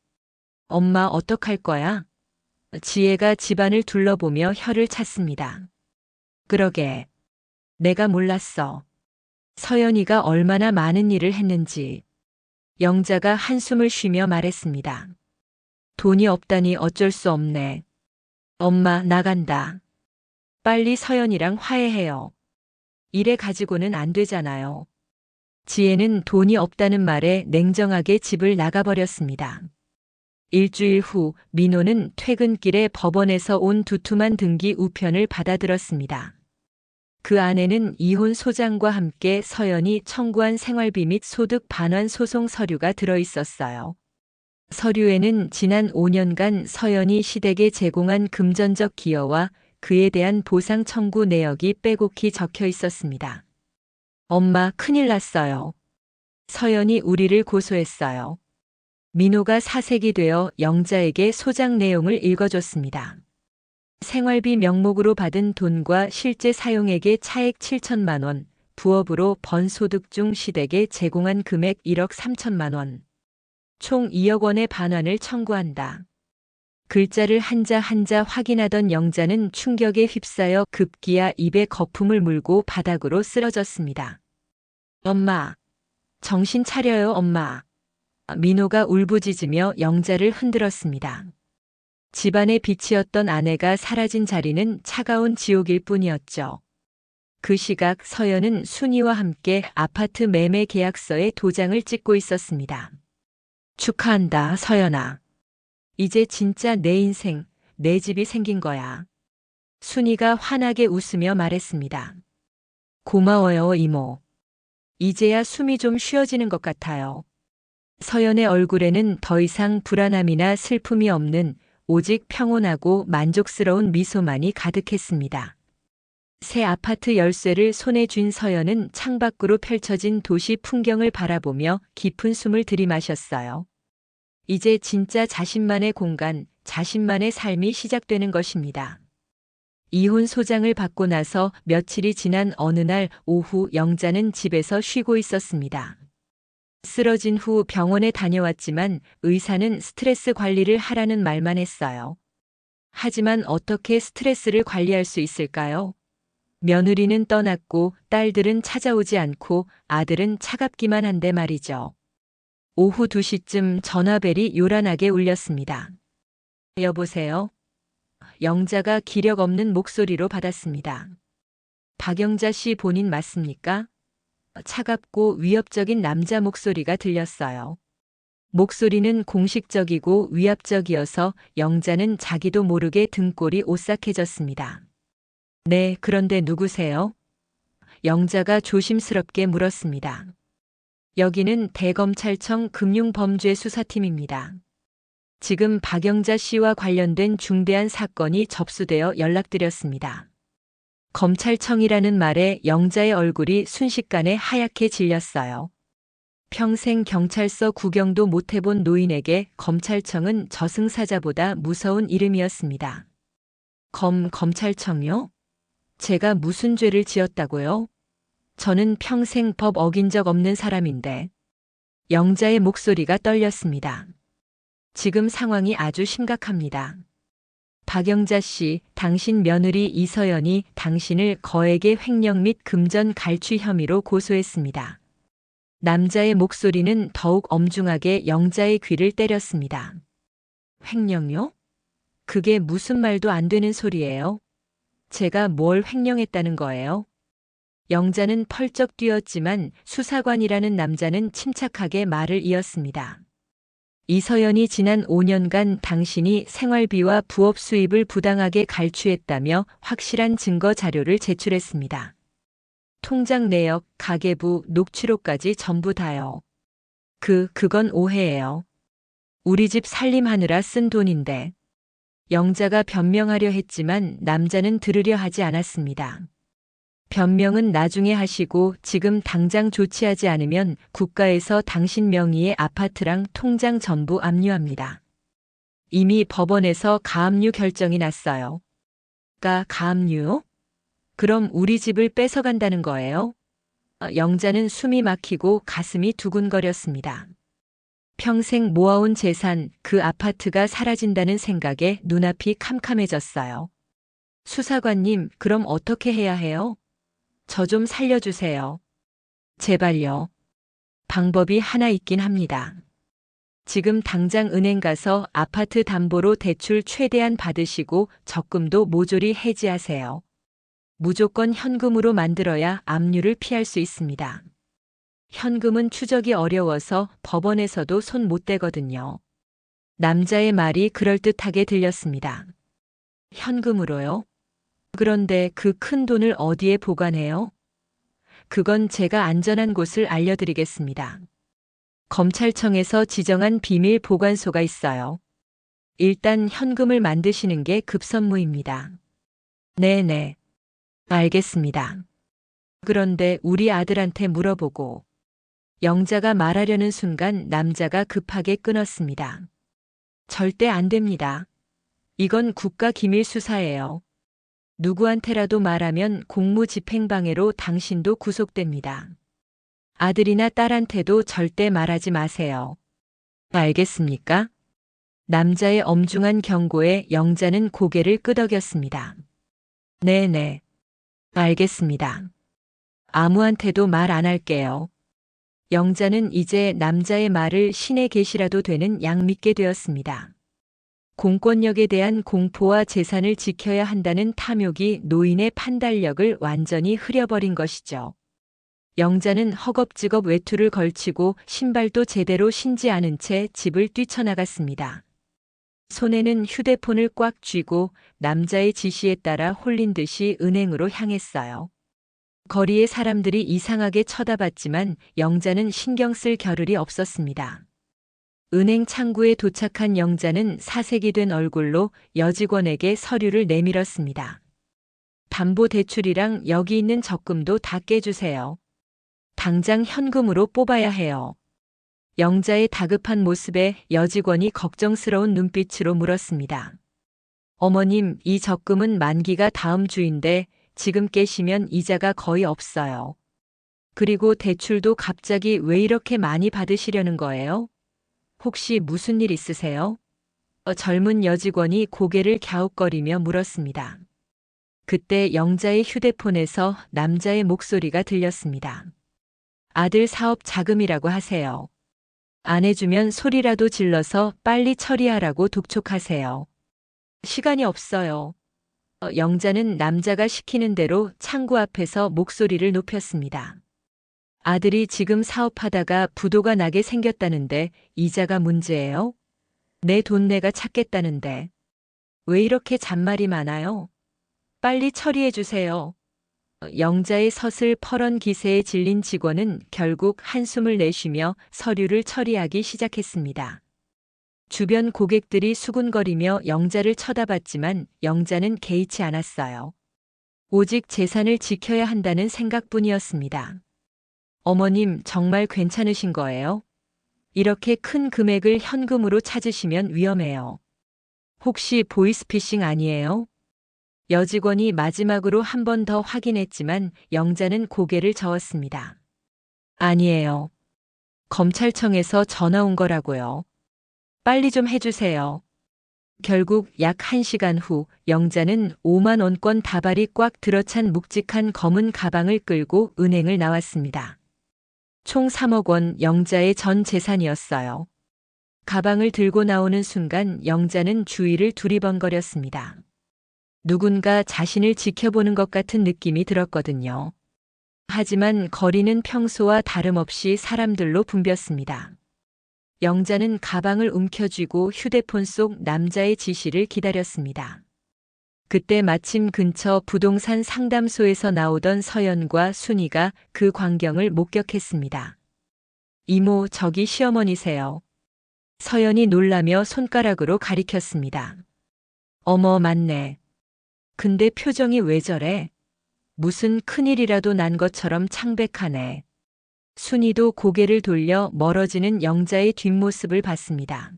엄마 어떡할 거야? 지혜가 집안을 둘러보며 혀를 찼습니다. 그러게. 내가 몰랐어. 서연이가 얼마나 많은 일을 했는지. 영자가 한숨을 쉬며 말했습니다. 돈이 없다니 어쩔 수 없네. 엄마, 나간다. 빨리 서연이랑 화해해요. 이래 가지고는 안 되잖아요. 지혜는 돈이 없다는 말에 냉정하게 집을 나가버렸습니다. 일주일 후 민호는 퇴근길에 법원에서 온 두툼한 등기 우편을 받아들었습니다. 그 안에는 이혼 소장과 함께 서연이 청구한 생활비 및 소득 반환 소송 서류가 들어 있었어요. 서류에는 지난 5년간 서연이 시댁에 제공한 금전적 기여와 그에 대한 보상 청구 내역이 빼곡히 적혀 있었습니다. 엄마, 큰일 났어요. 서연이 우리를 고소했어요. 민호가 사색이 되어 영자에게 소장 내용을 읽어줬습니다. 생활비 명목으로 받은 돈과 실제 사용액의 차액 7천만 원, 부업으로 번 소득 중 시댁에 제공한 금액 1억 3천만 원. 총 2억 원의 반환을 청구한다. 글자를 한자 한자 확인하던 영자는 충격에 휩싸여 급기야 입에 거품을 물고 바닥으로 쓰러졌습니다. 엄마, 정신 차려요, 엄마. 민호가 울부짖으며 영자를 흔들었습니다. 집안의 빛이었던 아내가 사라진 자리는 차가운 지옥일 뿐이었죠. 그 시각 서연은 순이와 함께 아파트 매매 계약서에 도장을 찍고 있었습니다. 축하한다, 서연아. 이제 진짜 내 인생, 내 집이 생긴 거야. 순이가 환하게 웃으며 말했습니다. 고마워요, 이모. 이제야 숨이 좀 쉬어지는 것 같아요. 서연의 얼굴에는 더 이상 불안함이나 슬픔이 없는 오직 평온하고 만족스러운 미소만이 가득했습니다. 새 아파트 열쇠를 손에 쥔 서연은 창밖으로 펼쳐진 도시 풍경을 바라보며 깊은 숨을 들이마셨어요. 이제 진짜 자신만의 공간, 자신만의 삶이 시작되는 것입니다. 이혼 소장을 받고 나서 며칠이 지난 어느 날 오후 영자는 집에서 쉬고 있었습니다. 쓰러진 후 병원에 다녀왔지만 의사는 스트레스 관리를 하라는 말만 했어요. 하지만 어떻게 스트레스를 관리할 수 있을까요? 며느리는 떠났고 딸들은 찾아오지 않고 아들은 차갑기만 한데 말이죠. 오후 2시쯤 전화벨이 요란하게 울렸습니다. 여보세요? 영자가 기력 없는 목소리로 받았습니다. 박영자 씨 본인 맞습니까? 차갑고 위협적인 남자 목소리가 들렸어요. 목소리는 공식적이고 위압적이어서 영자는 자기도 모르게 등골이 오싹해졌습니다. 네, 그런데 누구세요? 영자가 조심스럽게 물었습니다. 여기는 대검찰청 금융범죄수사팀입니다. 지금 박영자 씨와 관련된 중대한 사건이 접수되어 연락드렸습니다. 검찰청이라는 말에 영자의 얼굴이 순식간에 하얗게 질렸어요. 평생 경찰서 구경도 못 해본 노인에게 검찰청은 저승사자보다 무서운 이름이었습니다. 검찰청이요? 제가 무슨 죄를 지었다고요? 저는 평생 법 어긴 적 없는 사람인데. 영자의 목소리가 떨렸습니다. 지금 상황이 아주 심각합니다. 박영자 씨, 당신 며느리 이서연이 당신을 거액의 횡령 및 금전 갈취 혐의로 고소했습니다. 남자의 목소리는 더욱 엄중하게 영자의 귀를 때렸습니다. 횡령요? 그게 무슨 말도 안 되는 소리예요? 제가 뭘 횡령했다는 거예요? 영자는 펄쩍 뛰었지만 수사관이라는 남자는 침착하게 말을 이었습니다. 이서연이 지난 5년간 당신이 생활비와 부업 수입을 부당하게 갈취했다며 확실한 증거 자료를 제출했습니다. 통장 내역, 가계부, 녹취록까지 전부 다요. 그건 오해예요. 우리 집 살림하느라 쓴 돈인데. 영자가 변명하려 했지만 남자는 들으려 하지 않았습니다. 변명은 나중에 하시고 지금 당장 조치하지 않으면 국가에서 당신 명의의 아파트랑 통장 전부 압류합니다. 이미 법원에서 가압류 결정이 났어요. 가압류요? 그럼 우리 집을 뺏어간다는 거예요? 영자는 숨이 막히고 가슴이 두근거렸습니다. 평생 모아온 재산, 그 아파트가 사라진다는 생각에 눈앞이 캄캄해졌어요. 수사관님, 그럼 어떻게 해야 해요? 저 좀 살려주세요. 제발요. 방법이 하나 있긴 합니다. 지금 당장 은행 가서 아파트 담보로 대출 최대한 받으시고 적금도 모조리 해지하세요. 무조건 현금으로 만들어야 압류를 피할 수 있습니다. 현금은 추적이 어려워서 법원에서도 손 못 대거든요. 남자의 말이 그럴듯하게 들렸습니다. 현금으로요? 그런데 그 큰 돈을 어디에 보관해요? 그건 제가 안전한 곳을 알려드리겠습니다. 검찰청에서 지정한 비밀 보관소가 있어요. 일단 현금을 만드시는 게 급선무입니다. 네네. 알겠습니다. 그런데 우리 아들한테 물어보고. 영자가 말하려는 순간 남자가 급하게 끊었습니다. 절대 안 됩니다. 이건 국가기밀 수사예요. 누구한테라도 말하면 공무집행방해로 당신도 구속됩니다. 아들이나 딸한테도 절대 말하지 마세요. 알겠습니까? 남자의 엄중한 경고에 영자는 고개를 끄덕였습니다. 네네. 알겠습니다. 아무한테도 말 안 할게요. 영자는 이제 남자의 말을 신의 계시라도 되는 양 믿게 되었습니다. 공권력에 대한 공포와 재산을 지켜야 한다는 탐욕이 노인의 판단력을 완전히 흐려버린 것이죠. 영자는 허겁지겁 외투를 걸치고 신발도 제대로 신지 않은 채 집을 뛰쳐나갔습니다. 손에는 휴대폰을 꽉 쥐고 남자의 지시에 따라 홀린 듯이 은행으로 향했어요. 거리의 사람들이 이상하게 쳐다봤지만 영자는 신경 쓸 겨를이 없었습니다. 은행 창구에 도착한 영자는 사색이 된 얼굴로 여직원에게 서류를 내밀었습니다. 담보대출이랑 여기 있는 적금도 다 깨주세요. 당장 현금으로 뽑아야 해요. 영자의 다급한 모습에 여직원이 걱정스러운 눈빛으로 물었습니다. 어머님, 이 적금은 만기가 다음 주인데 지금 깨시면 이자가 거의 없어요. 그리고 대출도 갑자기 왜 이렇게 많이 받으시려는 거예요? 혹시 무슨 일 있으세요? 젊은 여직원이 고개를 갸웃거리며 물었습니다. 그때 영자의 휴대폰에서 남자의 목소리가 들렸습니다. 아들 사업 자금이라고 하세요. 안 해주면 소리라도 질러서 빨리 처리하라고 독촉하세요. 시간이 없어요. 영자는 남자가 시키는 대로 창구 앞에서 목소리를 높였습니다. 아들이 지금 사업하다가 부도가 나게 생겼다는데 이자가 문제예요? 내 돈 내가 찾겠다는데. 왜 이렇게 잔말이 많아요? 빨리 처리해 주세요. 영자의 서슬퍼런 기세에 질린 직원은 결국 한숨을 내쉬며 서류를 처리하기 시작했습니다. 주변 고객들이 수군거리며 영자를 쳐다봤지만 영자는 개의치 않았어요. 오직 재산을 지켜야 한다는 생각뿐이었습니다. 어머님, 정말 괜찮으신 거예요? 이렇게 큰 금액을 현금으로 찾으시면 위험해요. 혹시 보이스피싱 아니에요? 여직원이 마지막으로 한 번 더 확인했지만 영자는 고개를 저었습니다. 아니에요. 검찰청에서 전화 온 거라고요. 빨리 좀 해주세요. 결국 약 1시간 후 영자는 5만 원권 다발이 꽉 들어찬 묵직한 검은 가방을 끌고 은행을 나왔습니다. 총 3억 원 영자의 전 재산이었어요. 가방을 들고 나오는 순간 영자는 주위를 두리번거렸습니다. 누군가 자신을 지켜보는 것 같은 느낌이 들었거든요. 하지만 거리는 평소와 다름없이 사람들로 붐볐습니다. 영자는 가방을 움켜쥐고 휴대폰 속 남자의 지시를 기다렸습니다. 그때 마침 근처 부동산 상담소에서 나오던 서연과 순이가 그 광경을 목격했습니다. 이모, 저기 시어머니세요. 서연이 놀라며 손가락으로 가리켰습니다. 어머, 맞네. 근데 표정이 왜 저래? 무슨 큰일이라도 난 것처럼 창백하네. 순이도 고개를 돌려 멀어지는 영자의 뒷모습을 봤습니다.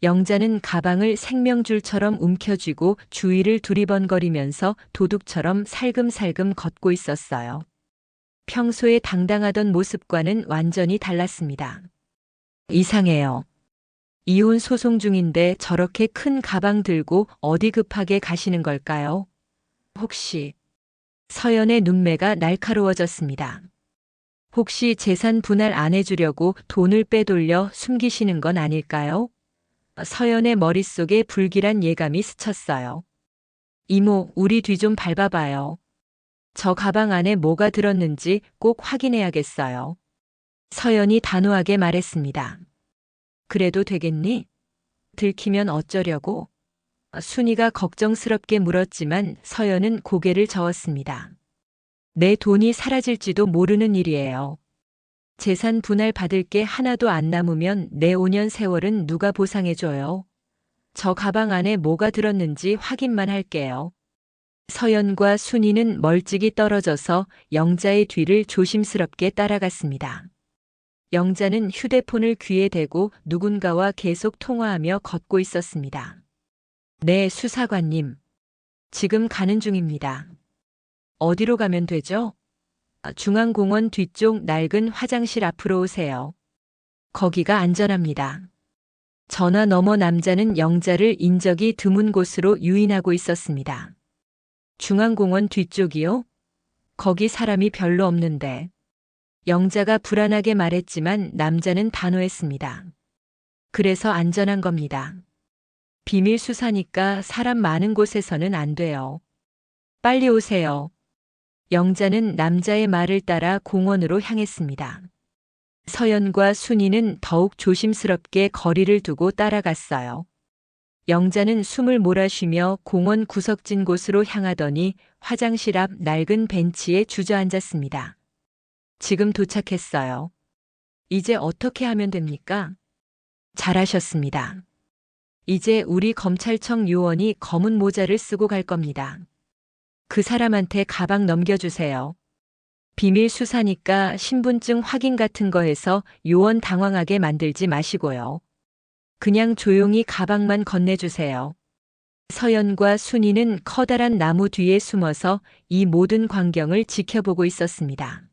영자는 가방을 생명줄처럼 움켜쥐고 주위를 두리번거리면서 도둑처럼 살금살금 걷고 있었어요. 평소에 당당하던 모습과는 완전히 달랐습니다. 이상해요. 이혼 소송 중인데 저렇게 큰 가방 들고 어디 급하게 가시는 걸까요? 혹시 서연의 눈매가 날카로워졌습니다. 혹시 재산 분할 안 해주려고 돈을 빼돌려 숨기시는 건 아닐까요? 서연의 머릿속에 불길한 예감이 스쳤어요. 이모, 우리 뒤 좀 밟아봐요. 저 가방 안에 뭐가 들었는지 꼭 확인해야겠어요. 서연이 단호하게 말했습니다. 그래도 되겠니? 들키면 어쩌려고? 순이가 걱정스럽게 물었지만 서연은 고개를 저었습니다. 내 돈이 사라질지도 모르는 일이에요. 재산 분할 받을 게 하나도 안 남으면 내 5년 세월은 누가 보상해줘요? 저 가방 안에 뭐가 들었는지 확인만 할게요. 서연과 순이는 멀찍이 떨어져서 영자의 뒤를 조심스럽게 따라갔습니다. 영자는 휴대폰을 귀에 대고 누군가와 계속 통화하며 걷고 있었습니다. 네, 수사관님. 지금 가는 중입니다. 어디로 가면 되죠? 중앙공원 뒤쪽 낡은 화장실 앞으로 오세요. 거기가 안전합니다. 전화 너머 남자는 영자를 인적이 드문 곳으로 유인하고 있었습니다. 중앙공원 뒤쪽이요? 거기 사람이 별로 없는데. 영자가 불안하게 말했지만 남자는 단호했습니다. 그래서 안전한 겁니다. 비밀 수사니까 사람 많은 곳에서는 안 돼요. 빨리 오세요. 영자는 남자의 말을 따라 공원으로 향했습니다. 서연과 순이는 더욱 조심스럽게 거리를 두고 따라갔어요. 영자는 숨을 몰아쉬며 공원 구석진 곳으로 향하더니 화장실 앞 낡은 벤치에 주저앉았습니다. 지금 도착했어요. 이제 어떻게 하면 됩니까? 잘하셨습니다. 이제 우리 검찰청 요원이 검은 모자를 쓰고 갈 겁니다. 그 사람한테 가방 넘겨주세요. 비밀 수사니까 신분증 확인 같은 거 해서 요원 당황하게 만들지 마시고요. 그냥 조용히 가방만 건네주세요. 서연과 순이는 커다란 나무 뒤에 숨어서 이 모든 광경을 지켜보고 있었습니다.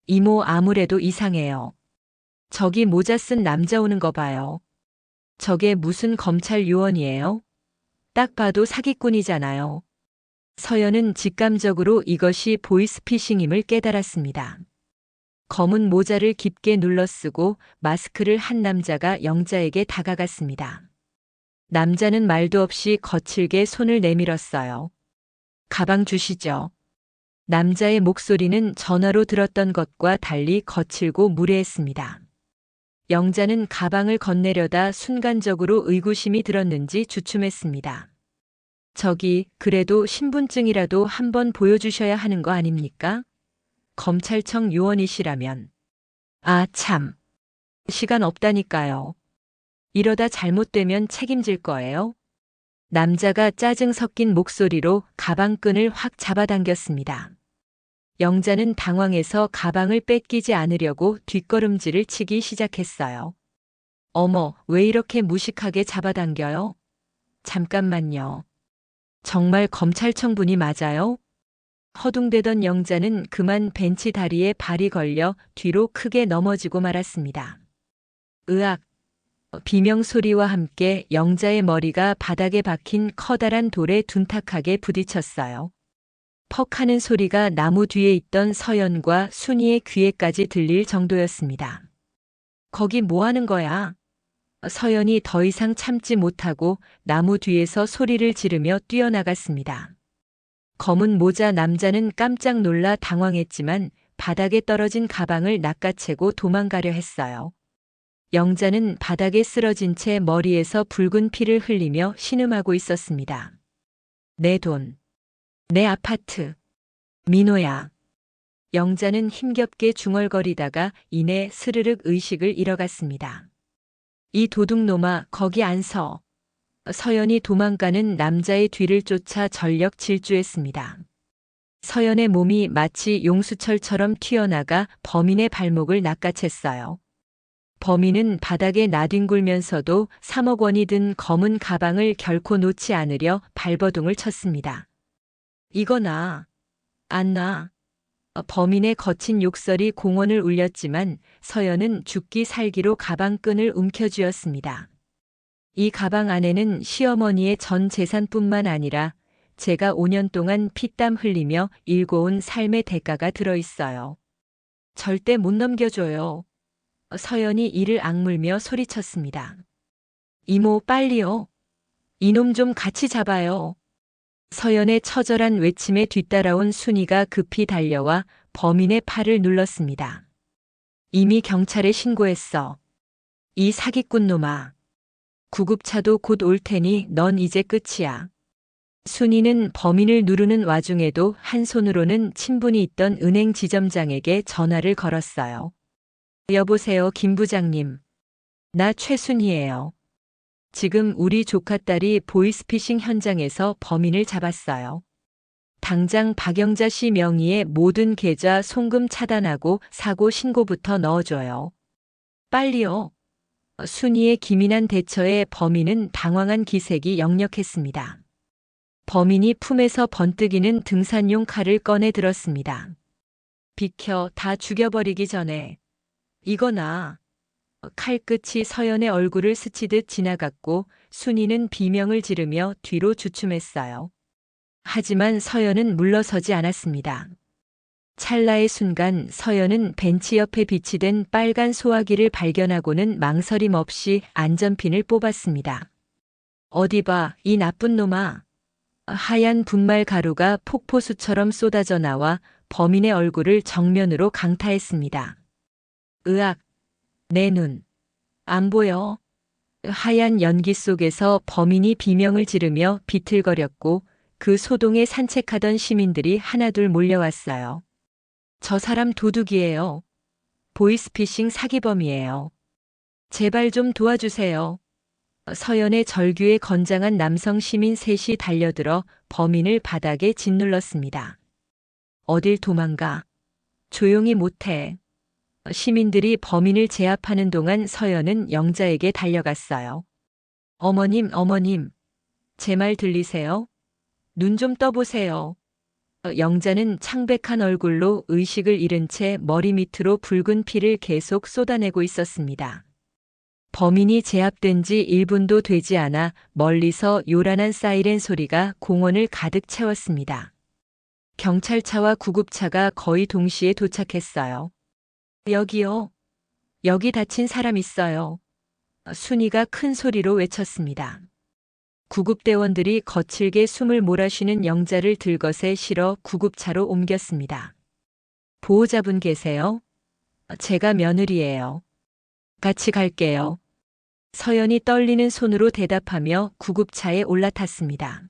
이모, 아무래도 이상해요. 저기 모자 쓴 남자 오는 거 봐요. 저게 무슨 검찰 요원이에요? 딱 봐도 사기꾼이잖아요. 서연은 직감적으로 이것이 보이스피싱임을 깨달았습니다. 검은 모자를 깊게 눌러쓰고 마스크를 한 남자가 영자에게 다가갔습니다. 남자는 말도 없이 거칠게 손을 내밀었어요. 가방 주시죠. 남자의 목소리는 전화로 들었던 것과 달리 거칠고 무례했습니다. 영자는 가방을 건네려다 순간적으로 의구심이 들었는지 주춤했습니다. 저기, 그래도 신분증이라도 한번 보여주셔야 하는 거 아닙니까? 검찰청 요원이시라면. 아, 참. 시간 없다니까요. 이러다 잘못되면 책임질 거예요. 남자가 짜증 섞인 목소리로 가방끈을 확 잡아당겼습니다. 영자는 당황해서 가방을 뺏기지 않으려고 뒷걸음질을 치기 시작했어요. 어머, 왜 이렇게 무식하게 잡아당겨요? 잠깐만요. 정말 검찰청 분이 맞아요? 허둥대던 영자는 그만 벤치 다리에 발이 걸려 뒤로 크게 넘어지고 말았습니다. 으악! 비명 소리와 함께 영자의 머리가 바닥에 박힌 커다란 돌에 둔탁하게 부딪혔어요. 퍽 하는 소리가 나무 뒤에 있던 서연과 순이의 귀에까지 들릴 정도였습니다. 거기 뭐 하는 거야? 서연이 더 이상 참지 못하고 나무 뒤에서 소리를 지르며 뛰어나갔습니다. 검은 모자 남자는 깜짝 놀라 당황했지만 바닥에 떨어진 가방을 낚아채고 도망가려 했어요. 영자는 바닥에 쓰러진 채 머리에서 붉은 피를 흘리며 신음하고 있었습니다. 내 돈. 내 아파트. 민호야. 영자는 힘겹게 중얼거리다가 이내 스르륵 의식을 잃어갔습니다. 이 도둑놈아, 거기 안 서. 서연이 도망가는 남자의 뒤를 쫓아 전력 질주했습니다. 서연의 몸이 마치 용수철처럼 튀어나가 범인의 발목을 낚아챘어요. 범인은 바닥에 나뒹굴면서도 3억 원이 든 검은 가방을 결코 놓지 않으려 발버둥을 쳤습니다. 이거 나. 안 나. 범인의 거친 욕설이 공원을 울렸지만 서연은 죽기 살기로 가방끈을 움켜쥐었습니다. 이 가방 안에는 시어머니의 전 재산뿐만 아니라 제가 5년 동안 피땀 흘리며 일궈온 삶의 대가가 들어있어요. 절대 못 넘겨줘요. 서연이 이를 악물며 소리쳤습니다. 이모, 빨리요. 이놈 좀 같이 잡아요. 서연의 처절한 외침에 뒤따라온 순이가 급히 달려와 범인의 팔을 눌렀습니다. 이미 경찰에 신고했어. 이 사기꾼 놈아. 구급차도 곧 올 테니 넌 이제 끝이야. 순이는 범인을 누르는 와중에도 한 손으로는 친분이 있던 은행 지점장에게 전화를 걸었어요. 여보세요, 김 부장님. 나 최순희예요. 지금 우리 조카딸이 보이스피싱 현장에서 범인을 잡았어요. 당장 박영자 씨 명의의 모든 계좌 송금 차단하고 사고 신고부터 넣어줘요. 빨리요. 순이의 기민한 대처에 범인은 당황한 기색이 역력했습니다. 범인이 품에서 번뜩이는 등산용 칼을 꺼내 들었습니다. 비켜, 다 죽여버리기 전에. 이거나. 칼끝이 서연의 얼굴을 스치듯 지나갔고 순이는 비명을 지르며 뒤로 주춤했어요. 하지만 서연은 물러서지 않았습니다. 찰나의 순간 서연은 벤치 옆에 비치된 빨간 소화기를 발견하고는 망설임 없이 안전핀을 뽑았습니다. 어디 봐, 이 나쁜 놈아. 하얀 분말 가루가 폭포수처럼 쏟아져 나와 범인의 얼굴을 정면으로 강타했습니다. 으악, 내 눈. 안 보여. 하얀 연기 속에서 범인이 비명을 지르며 비틀거렸고 그 소동에 산책하던 시민들이 하나둘 몰려왔어요. 저 사람 도둑이에요. 보이스피싱 사기범이에요. 제발 좀 도와주세요. 서연의 절규에 건장한 남성 시민 셋이 달려들어 범인을 바닥에 짓눌렀습니다. 어딜 도망가. 조용히 못해. 시민들이 범인을 제압하는 동안 서연은 영자에게 달려갔어요. 어머님, 어머님. 제 말 들리세요? 눈 좀 떠보세요. 영자는 창백한 얼굴로 의식을 잃은 채 머리 밑으로 붉은 피를 계속 쏟아내고 있었습니다. 범인이 제압된 지 1분도 되지 않아 멀리서 요란한 사이렌 소리가 공원을 가득 채웠습니다. 경찰차와 구급차가 거의 동시에 도착했어요. 여기요. 여기 다친 사람 있어요. 순이가 큰 소리로 외쳤습니다. 구급대원들이 거칠게 숨을 몰아쉬는 영자를 들것에 실어 구급차로 옮겼습니다. 보호자분 계세요? 제가 며느리예요. 같이 갈게요. 서연이 떨리는 손으로 대답하며 구급차에 올라탔습니다.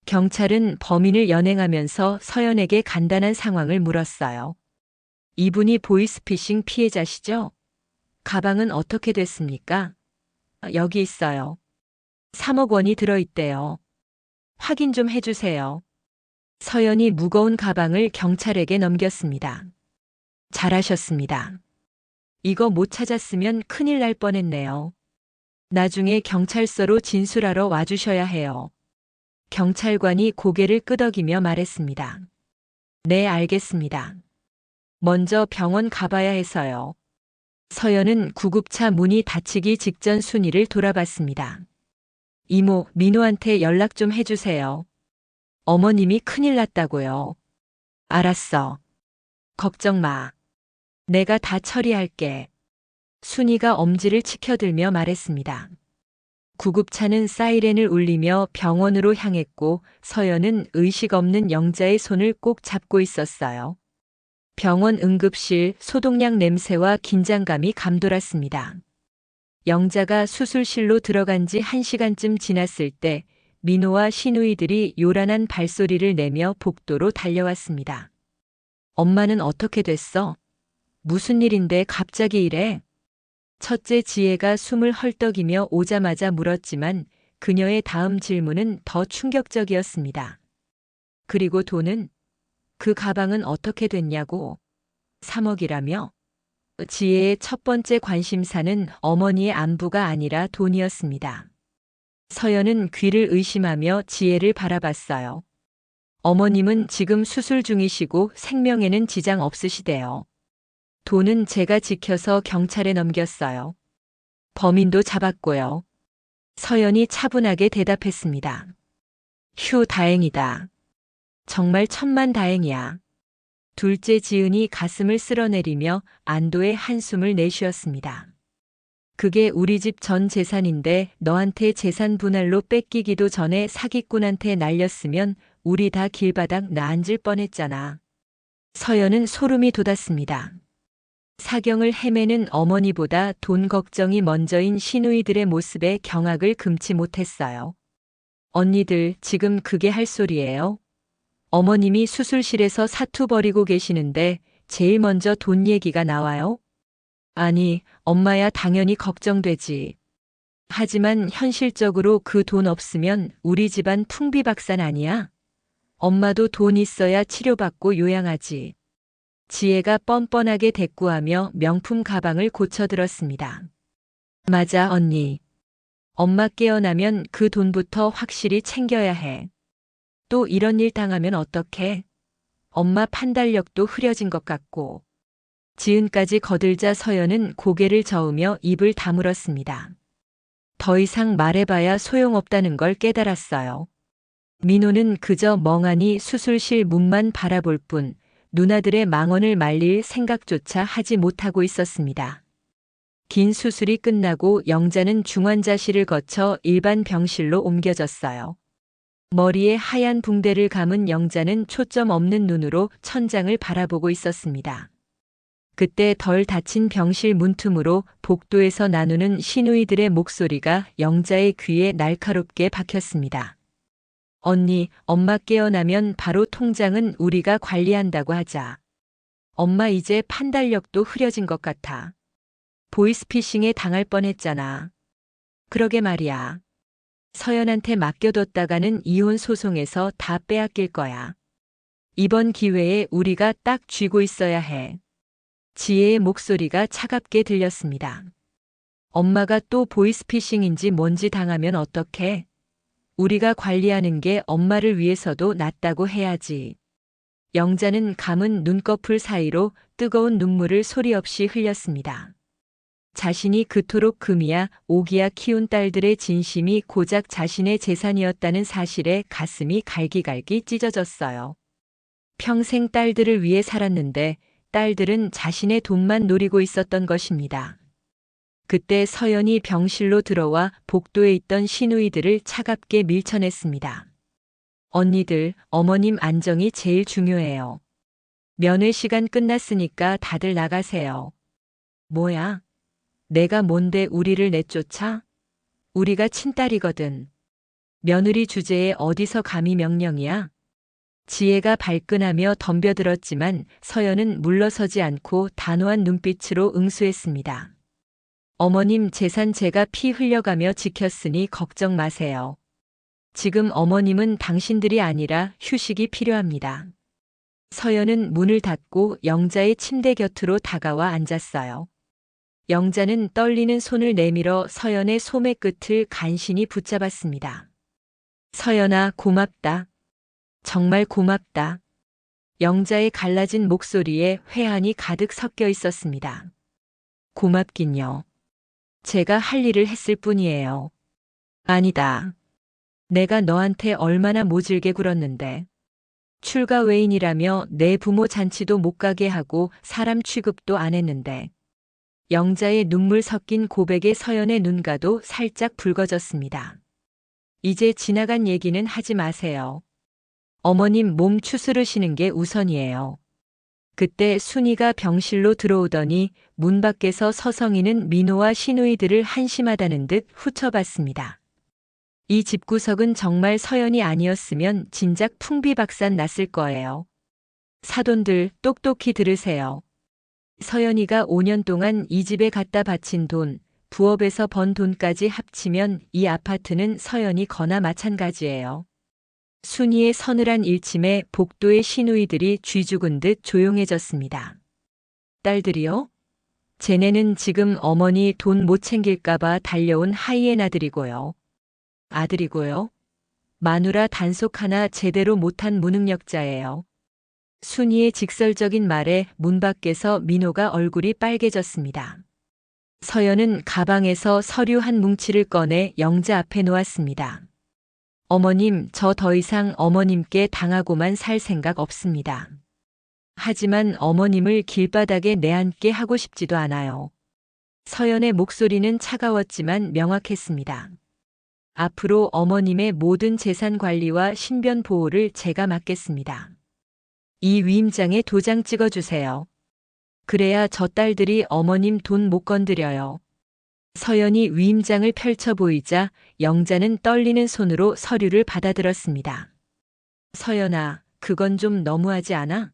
경찰은 범인을 연행하면서 서연에게 간단한 상황을 물었어요. 이분이 보이스피싱 피해자시죠? 가방은 어떻게 됐습니까? 여기 있어요. 3억 원이 들어있대요. 확인 좀 해주세요. 서연이 무거운 가방을 경찰에게 넘겼습니다. 잘하셨습니다. 이거 못 찾았으면 큰일 날 뻔했네요. 나중에 경찰서로 진술하러 와주셔야 해요. 경찰관이 고개를 끄덕이며 말했습니다. 네, 알겠습니다. 먼저 병원 가봐야 해서요. 서연은 구급차 문이 닫히기 직전 순이를 돌아봤습니다. 이모, 민호한테 연락 좀 해주세요. 어머님이 큰일 났다고요. 알았어. 걱정 마. 내가 다 처리할게. 순이가 엄지를 치켜들며 말했습니다. 구급차는 사이렌을 울리며 병원으로 향했고 서연은 의식 없는 영자의 손을 꼭 잡고 있었어요. 병원 응급실 소독약 냄새와 긴장감이 감돌았습니다. 영자가 수술실로 들어간 지 1시간쯤 지났을 때 민호와 시누이들이 요란한 발소리를 내며 복도로 달려왔습니다. 엄마는 어떻게 됐어? 무슨 일인데 갑자기 이래? 첫째 지혜가 숨을 헐떡이며 오자마자 물었지만 그녀의 다음 질문은 더 충격적이었습니다. 그리고 돈은? 그 가방은 어떻게 됐냐고? 3억이라며? 지혜의 첫 번째 관심사는 어머니의 안부가 아니라 돈이었습니다. 서연은 귀를 의심하며 지혜를 바라봤어요. 어머님은 지금 수술 중이시고 생명에는 지장 없으시대요. 돈은 제가 지켜서 경찰에 넘겼어요. 범인도 잡았고요. 서연이 차분하게 대답했습니다. 휴, 다행이다. 정말 천만다행이야. 둘째 지은이 가슴을 쓸어내리며 안도의 한숨을 내쉬었습니다. 그게 우리 집 전 재산인데 너한테 재산 분할로 뺏기기도 전에 사기꾼한테 날렸으면 우리 다 길바닥 나앉을 뻔했잖아. 서연은 소름이 돋았습니다. 사경을 헤매는 어머니보다 돈 걱정이 먼저인 시누이들의 모습에 경악을 금치 못했어요. 언니들, 지금 그게 할 소리예요? 어머님이 수술실에서 사투 벌이고 계시는데 제일 먼저 돈 얘기가 나와요? 아니, 엄마야 당연히 걱정되지. 하지만 현실적으로 그 돈 없으면 우리 집안 풍비박산 아니야? 엄마도 돈 있어야 치료받고 요양하지. 지혜가 뻔뻔하게 대꾸하며 명품 가방을 고쳐들었습니다. 맞아, 언니. 엄마 깨어나면 그 돈부터 확실히 챙겨야 해. 또 이런 일 당하면 어떡해? 엄마 판단력도 흐려진 것 같고. 지은까지 거들자 서연은 고개를 저으며 입을 다물었습니다. 더 이상 말해봐야 소용없다는 걸 깨달았어요. 민호는 그저 멍하니 수술실 문만 바라볼 뿐 누나들의 망언을 말릴 생각조차 하지 못하고 있었습니다. 긴 수술이 끝나고 영자는 중환자실을 거쳐 일반 병실로 옮겨졌어요. 머리에 하얀 붕대를 감은 영자는 초점 없는 눈으로 천장을 바라보고 있었습니다. 그때 덜 닫힌 병실 문틈으로 복도에서 나누는 시누이들의 목소리가 영자의 귀에 날카롭게 박혔습니다. 언니, 엄마 깨어나면 바로 통장은 우리가 관리한다고 하자. 엄마 이제 판단력도 흐려진 것 같아. 보이스피싱에 당할 뻔했잖아. 그러게 말이야. 서연한테 맡겨뒀다가는 이혼 소송에서 다 빼앗길 거야. 이번 기회에 우리가 딱 쥐고 있어야 해. 지혜의 목소리가 차갑게 들렸습니다. 엄마가 또 보이스피싱인지 뭔지 당하면 어떡해? 우리가 관리하는 게 엄마를 위해서도 낫다고 해야지. 영자는 감은 눈꺼풀 사이로 뜨거운 눈물을 소리 없이 흘렸습니다. 자신이 그토록 금이야 오기야 키운 딸들의 진심이 고작 자신의 재산이었다는 사실에 가슴이 갈기갈기 찢어졌어요. 평생 딸들을 위해 살았는데 딸들은 자신의 돈만 노리고 있었던 것입니다. 그때 서연이 병실로 들어와 복도에 있던 시누이들을 차갑게 밀쳐냈습니다. 언니들, 어머님 안정이 제일 중요해요. 면회 시간 끝났으니까 다들 나가세요. 뭐야? 내가 뭔데 우리를 내쫓아? 우리가 친딸이거든. 며느리 주제에 어디서 감히 명령이야? 지혜가 발끈하며 덤벼들었지만 서연은 물러서지 않고 단호한 눈빛으로 응수했습니다. 어머님 재산 제가 피 흘려가며 지켰으니 걱정 마세요. 지금 어머님은 당신들이 아니라 휴식이 필요합니다. 서연은 문을 닫고 영자의 침대 곁으로 다가와 앉았어요. 영자는 떨리는 손을 내밀어 서연의 소매 끝을 간신히 붙잡았습니다. 서연아, 고맙다. 정말 고맙다. 영자의 갈라진 목소리에 회한이 가득 섞여 있었습니다. 고맙긴요. 제가 할 일을 했을 뿐이에요. 아니다. 내가 너한테 얼마나 모질게 굴었는데. 출가 외인이라며 내 부모 잔치도 못 가게 하고 사람 취급도 안 했는데. 영자의 눈물 섞인 고백에 서연의 눈가도 살짝 붉어졌습니다. 이제 지나간 얘기는 하지 마세요. 어머님 몸 추스르시는 게 우선이에요. 그때 순이가 병실로 들어오더니 문 밖에서 서성이는 민호와 시누이들을 한심하다는 듯 후쳐봤습니다. 이 집구석은 정말 서연이 아니었으면 진작 풍비박산 났을 거예요. 사돈들 똑똑히 들으세요. 서연이가 5년 동안 이 집에 갖다 바친 돈, 부업에서 번 돈까지 합치면 이 아파트는 서연이 거나 마찬가지예요. 순이의 서늘한 일침에 복도의 시누이들이 쥐 죽은 듯 조용해졌습니다. 딸들이요? 쟤네는 지금 어머니 돈 못 챙길까봐 달려온 하이에나들이고요. 아들이고요. 마누라 단속 하나 제대로 못한 무능력자예요. 순이의 직설적인 말에 문 밖에서 민호가 얼굴이 빨개졌습니다. 서연은 가방에서 서류 한 뭉치를 꺼내 영자 앞에 놓았습니다. 어머님, 저 더 이상 어머님께 당하고만 살 생각 없습니다. 하지만 어머님을 길바닥에 내앉게 하고 싶지도 않아요. 서연의 목소리는 차가웠지만 명확했습니다. 앞으로 어머님의 모든 재산 관리와 신변 보호를 제가 맡겠습니다. 이 위임장에 도장 찍어주세요. 그래야 저 딸들이 어머님 돈 못 건드려요. 서연이 위임장을 펼쳐 보이자 영자는 떨리는 손으로 서류를 받아들었습니다. 서연아, 그건 좀 너무하지 않아?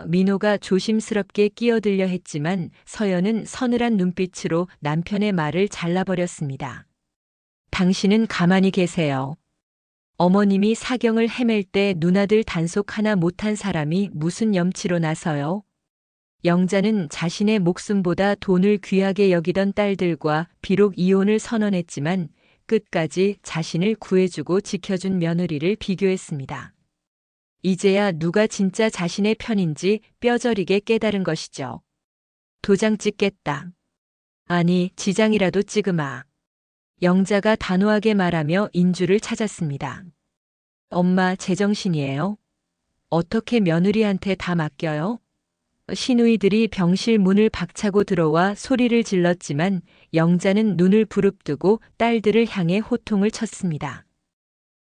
민호가 조심스럽게 끼어들려 했지만 서연은 서늘한 눈빛으로 남편의 말을 잘라버렸습니다. 당신은 가만히 계세요. 어머님이 사경을 헤맬 때 누나들 단속 하나 못한 사람이 무슨 염치로 나서요? 영자는 자신의 목숨보다 돈을 귀하게 여기던 딸들과 비록 이혼을 선언했지만 끝까지 자신을 구해주고 지켜준 며느리를 비교했습니다. 이제야 누가 진짜 자신의 편인지 뼈저리게 깨달은 것이죠. 도장 찍겠다. 아니, 지장이라도 찍으마. 영자가 단호하게 말하며 인주를 찾았습니다. 엄마, 제정신이에요? 어떻게 며느리한테 다 맡겨요? 시누이들이 병실 문을 박차고 들어와 소리를 질렀지만 영자는 눈을 부릅뜨고 딸들을 향해 호통을 쳤습니다.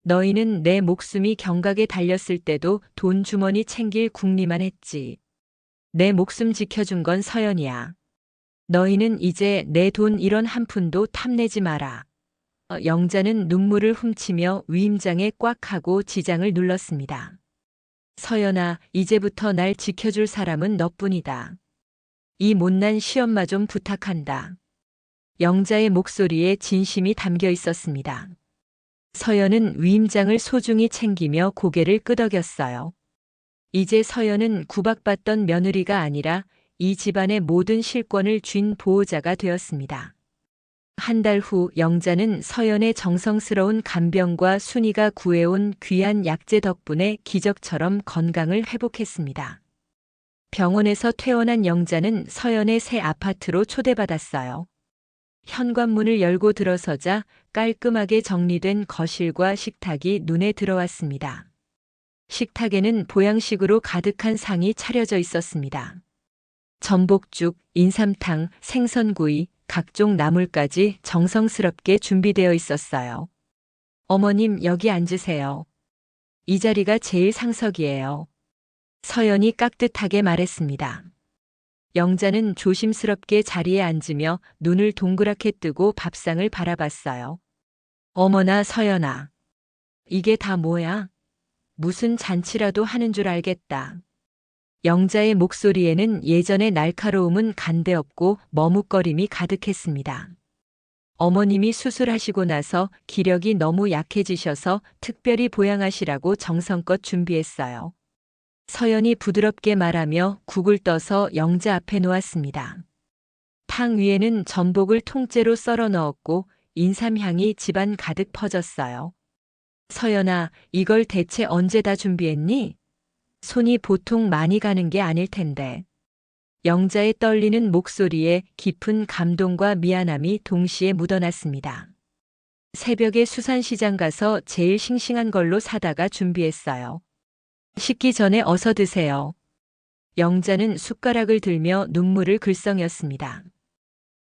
너희는 내 목숨이 경각에 달렸을 때도 돈 주머니 챙길 궁리만 했지. 내 목숨 지켜준 건 서연이야. 너희는 이제 내 돈 1원 한 푼도 탐내지 마라. 영자는 눈물을 훔치며 위임장에 꽉 하고 지장을 눌렀습니다. 서연아, 이제부터 날 지켜줄 사람은 너뿐이다. 이 못난 시엄마 좀 부탁한다. 영자의 목소리에 진심이 담겨 있었습니다. 서연은 위임장을 소중히 챙기며 고개를 끄덕였어요. 이제 서연은 구박받던 며느리가 아니라 이 집안의 모든 실권을 쥔 보호자가 되었습니다. 한 달 후 영자는 서연의 정성스러운 간병과 순이가 구해온 귀한 약재 덕분에 기적처럼 건강을 회복했습니다. 병원에서 퇴원한 영자는 서연의 새 아파트로 초대받았어요. 현관문을 열고 들어서자 깔끔하게 정리된 거실과 식탁이 눈에 들어왔습니다. 식탁에는 보양식으로 가득한 상이 차려져 있었습니다. 전복죽, 인삼탕, 생선구이, 각종 나물까지 정성스럽게 준비되어 있었어요. 어머님, 여기 앉으세요. 이 자리가 제일 상석이에요. 서연이 깍듯하게 말했습니다. 영자는 조심스럽게 자리에 앉으며 눈을 동그랗게 뜨고 밥상을 바라봤어요. 어머나 서연아. 이게 다 뭐야? 무슨 잔치라도 하는 줄 알겠다. 영자의 목소리에는 예전의 날카로움은 간데없고 머뭇거림이 가득했습니다. 어머님이 수술하시고 나서 기력이 너무 약해지셔서 특별히 보양하시라고 정성껏 준비했어요. 서연이 부드럽게 말하며 국을 떠서 영자 앞에 놓았습니다. 탕 위에는 전복을 통째로 썰어 넣었고 인삼향이 집안 가득 퍼졌어요. 서연아, 이걸 대체 언제 다 준비했니? 손이 보통 많이 가는 게 아닐 텐데. 영자의 떨리는 목소리에 깊은 감동과 미안함이 동시에 묻어났습니다. 새벽에 수산시장 가서 제일 싱싱한 걸로 사다가 준비했어요. 식기 전에 어서 드세요. 영자는 숟가락을 들며 눈물을 글썽였습니다.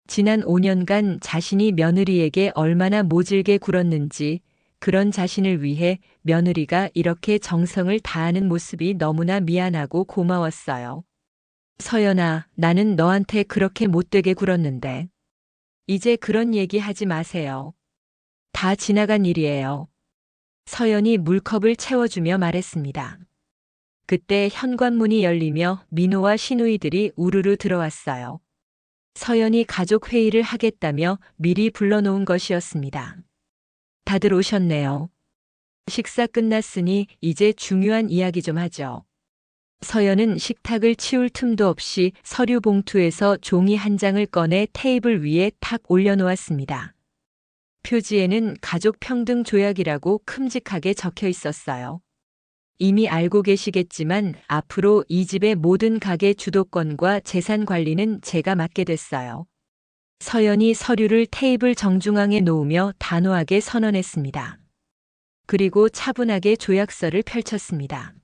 지난 5년간 자신이 며느리에게 얼마나 모질게 굴었는지, 그런 자신을 위해 며느리가 이렇게 정성을 다하는 모습이 너무나 미안하고 고마웠어요. 서연아, 나는 너한테 그렇게 못되게 굴었는데. 이제 그런 얘기 하지 마세요. 다 지나간 일이에요. 서연이 물컵을 채워주며 말했습니다. 그때 현관문이 열리며 민호와 시누이들이 우르르 들어왔어요. 서연이 가족 회의를 하겠다며 미리 불러놓은 것이었습니다. 다들 오셨네요. 식사 끝났으니 이제 중요한 이야기 좀 하죠. 서연은 식탁을 치울 틈도 없이 서류 봉투에서 종이 한 장을 꺼내 테이블 위에 탁 올려놓았습니다. 표지에는 가족 평등 조약이라고 큼직하게 적혀 있었어요. 이미 알고 계시겠지만 앞으로 이 집의 모든 가게 주도권과 재산 관리는 제가 맡게 됐어요. 서연이 서류를 테이블 정중앙에 놓으며 단호하게 선언했습니다. 그리고 차분하게 조약서를 펼쳤습니다.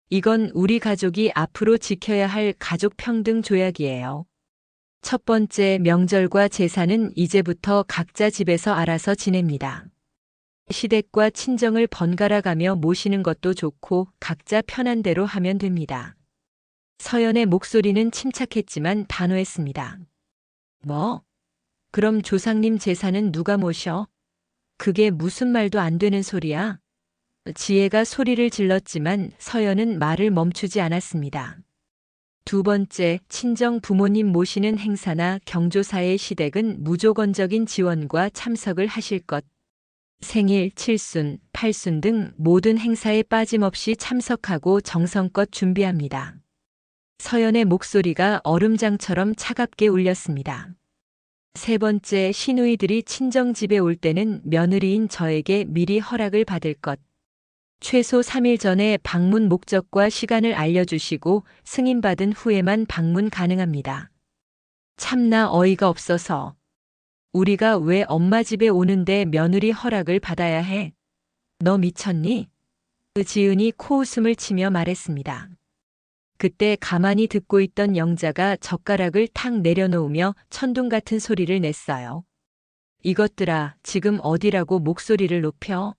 이건 우리 가족이 앞으로 지켜야 할 가족 평등 조약이에요. 첫 번째, 명절과 제사는 이제부터 각자 집에서 알아서 지냅니다. 시댁과 친정을 번갈아 가며 모시는 것도 좋고 각자 편한 대로 하면 됩니다. 서연의 목소리는 침착했지만 단호했습니다. 뭐? 그럼 조상님 제사는 누가 모셔? 그게 무슨 말도 안 되는 소리야? 지혜가 소리를 질렀지만 서연은 말을 멈추지 않았습니다. 두 번째, 친정 부모님 모시는 행사나 경조사의 시댁은 무조건적인 지원과 참석을 하실 것. 생일, 칠순, 팔순 등 모든 행사에 빠짐없이 참석하고 정성껏 준비합니다. 서연의 목소리가 얼음장처럼 차갑게 울렸습니다. 세 번째, 시누이들이 친정집에 올 때는 며느리인 저에게 미리 허락을 받을 것. 최소 3일 전에 방문 목적과 시간을 알려주시고 승인받은 후에만 방문 가능합니다. 참나 어이가 없어서. 우리가 왜 엄마 집에 오는데 며느리 허락을 받아야 해? 너 미쳤니? 지은이 코웃음을 치며 말했습니다. 그때 가만히 듣고 있던 영자가 젓가락을 탁 내려놓으며 천둥 같은 소리를 냈어요. 이것들아, 지금 어디라고 목소리를 높여?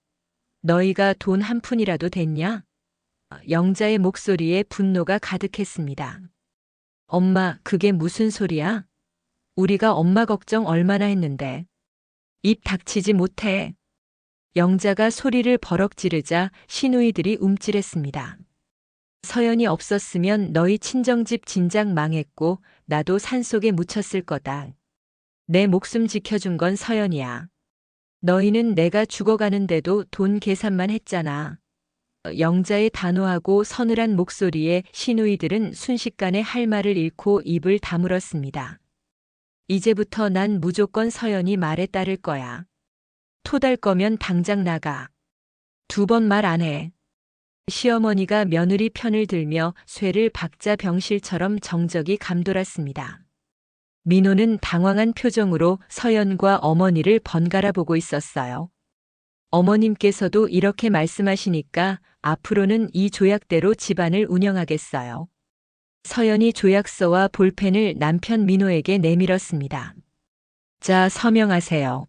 너희가 돈 한 푼이라도 됐냐? 영자의 목소리에 분노가 가득했습니다. 엄마, 그게 무슨 소리야? 우리가 엄마 걱정 얼마나 했는데. 입 닥치지 못해. 영자가 소리를 버럭 지르자 시누이들이 움찔했습니다. 서연이 없었으면 너희 친정집 진작 망했고 나도 산속에 묻혔을 거다. 내 목숨 지켜준 건 서연이야. 너희는 내가 죽어가는데도 돈 계산만 했잖아. 영자의 단호하고 서늘한 목소리에 시누이들은 순식간에 할 말을 잃고 입을 다물었습니다. 이제부터 난 무조건 서연이 말에 따를 거야. 토달 거면 당장 나가. 2번 말 안 해. 시어머니가 며느리 편을 들며 쇠를 박자 병실처럼 정적이 감돌았습니다. 민호는 당황한 표정으로 서연과 어머니를 번갈아 보고 있었어요. 어머님께서도 이렇게 말씀하시니까 앞으로는 이 조약대로 집안을 운영하겠어요. 서연이 조약서와 볼펜을 남편 민호에게 내밀었습니다. 자, 서명하세요.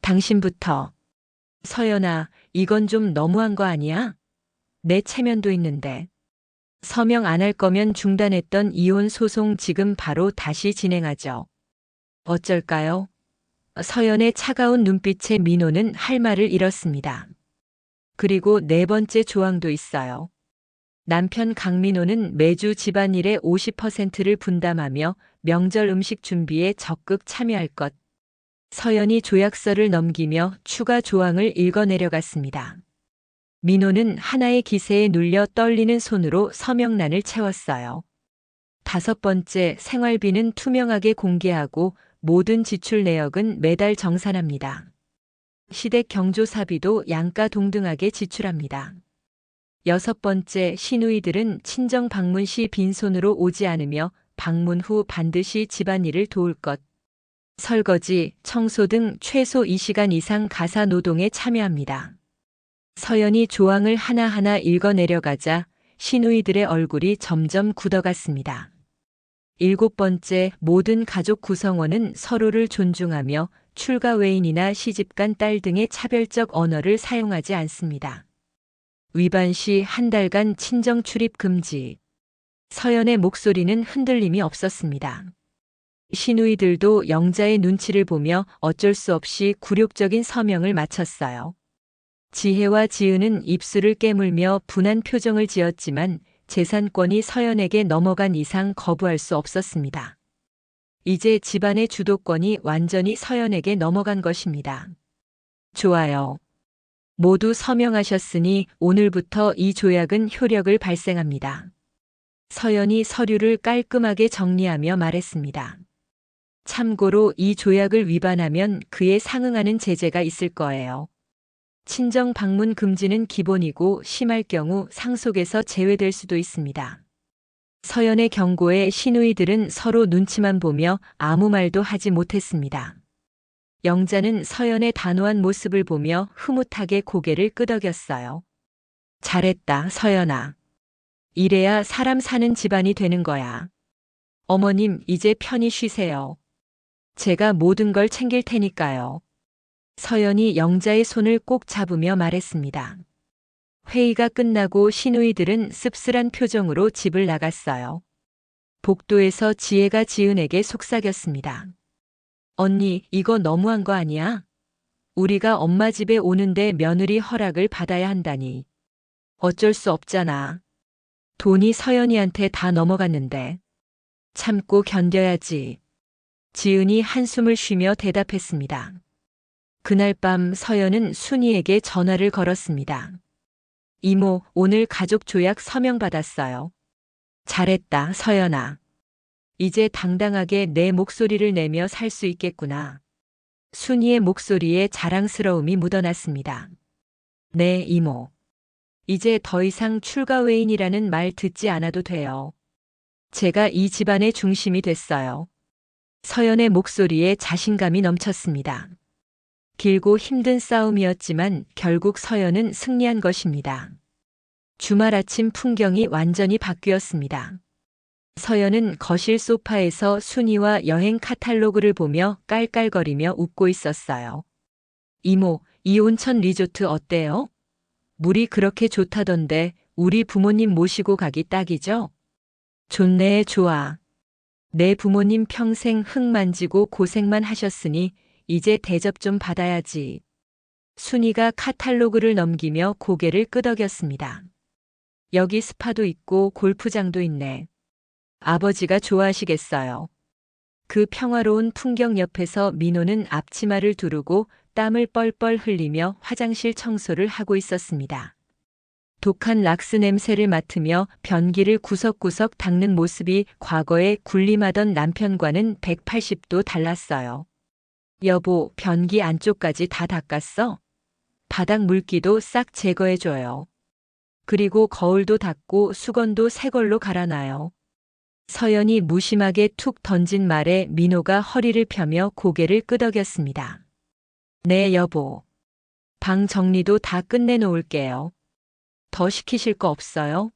당신부터. 서연아, 이건 좀 너무한 거 아니야? 내 체면도 있는데. 서명 안 할 거면 중단했던 이혼 소송 지금 바로 다시 진행하죠. 어쩔까요? 서연의 차가운 눈빛에 민호는 할 말을 잃었습니다. 그리고 4번째 조항도 있어요. 남편 강민호는 매주 집안일의 50%를 분담하며 명절 음식 준비에 적극 참여할 것. 서연이 조약서를 넘기며 추가 조항을 읽어 내려갔습니다. 민호는 하나의 기세에 눌려 떨리는 손으로 서명란을 채웠어요. 5번째, 생활비는 투명하게 공개하고 모든 지출 내역은 매달 정산합니다. 시댁 경조사비도 양가 동등하게 지출합니다. 6번째, 시누이들은 친정 방문 시 빈손으로 오지 않으며 방문 후 반드시 집안일을 도울 것. 설거지, 청소 등 최소 2시간 이상 가사 노동에 참여합니다. 서연이 조항을 하나하나 읽어 내려가자 시누이들의 얼굴이 점점 굳어갔습니다. 7번째, 모든 가족 구성원은 서로를 존중하며 출가 외인이나 시집간 딸 등의 차별적 언어를 사용하지 않습니다. 위반 시 1달간 친정 출입 금지. 서연의 목소리는 흔들림이 없었습니다. 시누이들도 영자의 눈치를 보며 어쩔 수 없이 굴욕적인 서명을 마쳤어요. 지혜와 지은은 입술을 깨물며 분한 표정을 지었지만 재산권이 서연에게 넘어간 이상 거부할 수 없었습니다. 이제 집안의 주도권이 완전히 서연에게 넘어간 것입니다. 좋아요. 모두 서명하셨으니 오늘부터 이 조약은 효력을 발생합니다. 서연이 서류를 깔끔하게 정리하며 말했습니다. 참고로 이 조약을 위반하면 그에 상응하는 제재가 있을 거예요. 친정 방문 금지는 기본이고 심할 경우 상속에서 제외될 수도 있습니다. 서연의 경고에 시누이들은 서로 눈치만 보며 아무 말도 하지 못했습니다. 영자는 서연의 단호한 모습을 보며 흐뭇하게 고개를 끄덕였어요. 잘했다, 서연아. 이래야 사람 사는 집안이 되는 거야. 어머님, 이제 편히 쉬세요. 제가 모든 걸 챙길 테니까요. 서연이 영자의 손을 꼭 잡으며 말했습니다. 회의가 끝나고 시누이들은 씁쓸한 표정으로 집을 나갔어요. 복도에서 지혜가 지은에게 속삭였습니다. 언니, 이거 너무한 거 아니야? 우리가 엄마 집에 오는데 며느리 허락을 받아야 한다니. 어쩔 수 없잖아. 돈이 서연이한테 다 넘어갔는데. 참고 견뎌야지. 지은이 한숨을 쉬며 대답했습니다. 그날 밤 서연은 순이에게 전화를 걸었습니다. 이모, 오늘 가족 조약 서명 받았어요. 잘했다, 서연아. 이제 당당하게 내 목소리를 내며 살 수 있겠구나. 순이의 목소리에 자랑스러움이 묻어났습니다. 네, 이모. 이제 더 이상 출가 외인이라는 말 듣지 않아도 돼요. 제가 이 집안의 중심이 됐어요. 서연의 목소리에 자신감이 넘쳤습니다. 길고 힘든 싸움이었지만 결국 서연은 승리한 것입니다. 주말 아침 풍경이 완전히 바뀌었습니다. 서연은 거실 소파에서 순이와 여행 카탈로그를 보며 깔깔거리며 웃고 있었어요. 이모, 이 온천 리조트 어때요? 물이 그렇게 좋다던데 우리 부모님 모시고 가기 딱이죠? 좋네, 좋아. 내 부모님 평생 흙 만지고 고생만 하셨으니 이제 대접 좀 받아야지. 순이가 카탈로그를 넘기며 고개를 끄덕였습니다. 여기 스파도 있고 골프장도 있네. 아버지가 좋아하시겠어요. 그 평화로운 풍경 옆에서 민호는 앞치마를 두르고 땀을 뻘뻘 흘리며 화장실 청소를 하고 있었습니다. 독한 락스 냄새를 맡으며 변기를 구석구석 닦는 모습이 과거에 군림하던 남편과는 180도 달랐어요. 여보, 변기 안쪽까지 다 닦았어? 바닥 물기도 싹 제거해줘요. 그리고 거울도 닦고 수건도 새 걸로 갈아놔요. 서연이 무심하게 툭 던진 말에 민호가 허리를 펴며 고개를 끄덕였습니다. 네, 여보. 방 정리도 다 끝내놓을게요. 더 시키실 거 없어요?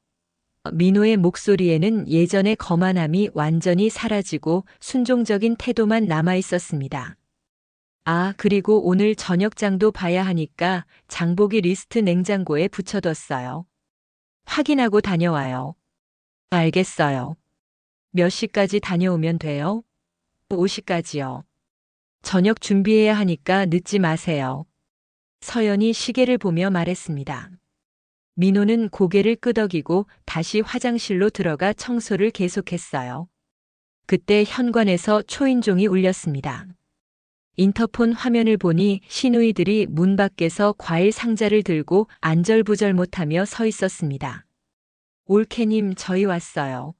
민호의 목소리에는 예전의 거만함이 완전히 사라지고 순종적인 태도만 남아 있었습니다. 아, 그리고 오늘 저녁장도 봐야 하니까 장보기 리스트 냉장고에 붙여뒀어요. 확인하고 다녀와요. 알겠어요. 몇 시까지 다녀오면 돼요? 5시까지요. 저녁 준비해야 하니까 늦지 마세요. 서연이 시계를 보며 말했습니다. 민호는 고개를 끄덕이고 다시 화장실로 들어가 청소를 계속했어요. 그때 현관에서 초인종이 울렸습니다. 인터폰 화면을 보니 시누이들이 문 밖에서 과일 상자를 들고 안절부절 못하며 서 있었습니다. 올케님, 저희 왔어요.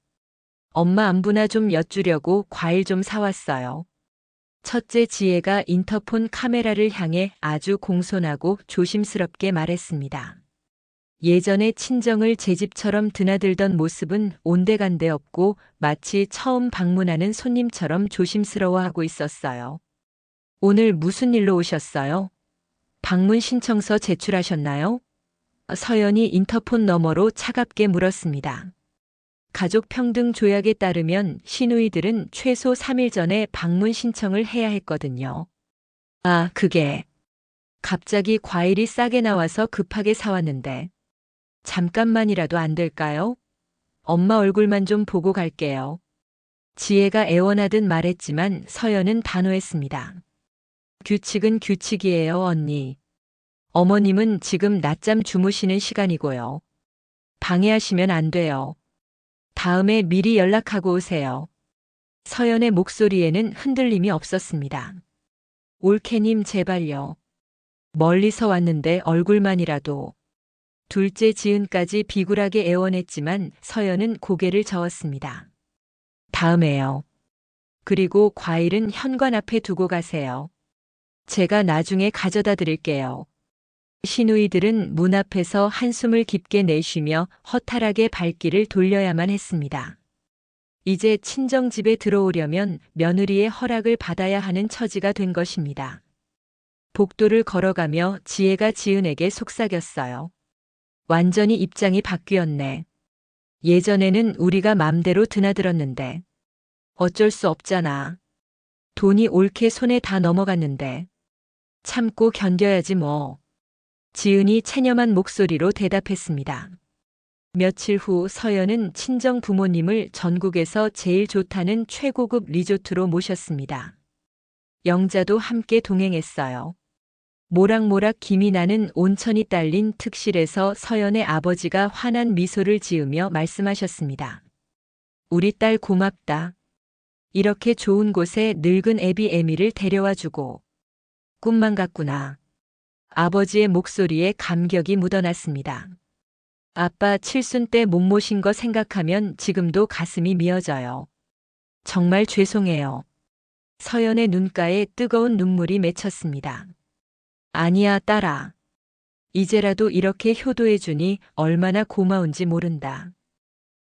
엄마 안부나 좀 여쭈려고 과일 좀 사왔어요. 첫째 지혜가 인터폰 카메라를 향해 아주 공손하고 조심스럽게 말했습니다. 예전에 친정을 제 집처럼 드나들던 모습은 온데간데 없고 마치 처음 방문하는 손님처럼 조심스러워하고 있었어요. 오늘 무슨 일로 오셨어요? 방문 신청서 제출하셨나요? 서연이 인터폰 너머로 차갑게 물었습니다. 가족평등 조약에 따르면 시누이들은 최소 3일 전에 방문 신청을 해야 했거든요. 아, 그게. 갑자기 과일이 싸게 나와서 급하게 사왔는데. 잠깐만이라도 안 될까요? 엄마 얼굴만 좀 보고 갈게요. 지혜가 애원하듯 말했지만 서연은 단호했습니다. 규칙은 규칙이에요, 언니. 어머님은 지금 낮잠 주무시는 시간이고요. 방해하시면 안 돼요. 다음에 미리 연락하고 오세요. 서연의 목소리에는 흔들림이 없었습니다. 올케님, 제발요. 멀리서 왔는데 얼굴만이라도. 둘째 지은까지 비굴하게 애원했지만 서연은 고개를 저었습니다. 다음에요. 그리고 과일은 현관 앞에 두고 가세요. 제가 나중에 가져다 드릴게요. 시누이들은 문 앞에서 한숨을 깊게 내쉬며 허탈하게 발길을 돌려야만 했습니다. 이제 친정집에 들어오려면 며느리의 허락을 받아야 하는 처지가 된 것입니다. 복도를 걸어가며 지혜가 지은에게 속삭였어요. 완전히 입장이 바뀌었네. 예전에는 우리가 맘대로 드나들었는데. 어쩔 수 없잖아. 돈이 옳게 손에 다 넘어갔는데. 참고 견뎌야지 뭐. 지은이 체념한 목소리로 대답했습니다. 며칠 후 서연은 친정 부모님을 전국에서 제일 좋다는 최고급 리조트로 모셨습니다. 영자도 함께 동행했어요. 모락모락 김이 나는 온천이 딸린 특실에서 서연의 아버지가 환한 미소를 지으며 말씀하셨습니다. 우리 딸 고맙다. 이렇게 좋은 곳에 늙은 애비 애미를 데려와 주고. 꿈만 같구나. 아버지의 목소리에 감격이 묻어났습니다. 아빠 칠순 때 못 모신 거 생각하면 지금도 가슴이 미어져요. 정말 죄송해요. 서연의 눈가에 뜨거운 눈물이 맺혔습니다. 아니야, 딸아. 이제라도 이렇게 효도해주니 얼마나 고마운지 모른다.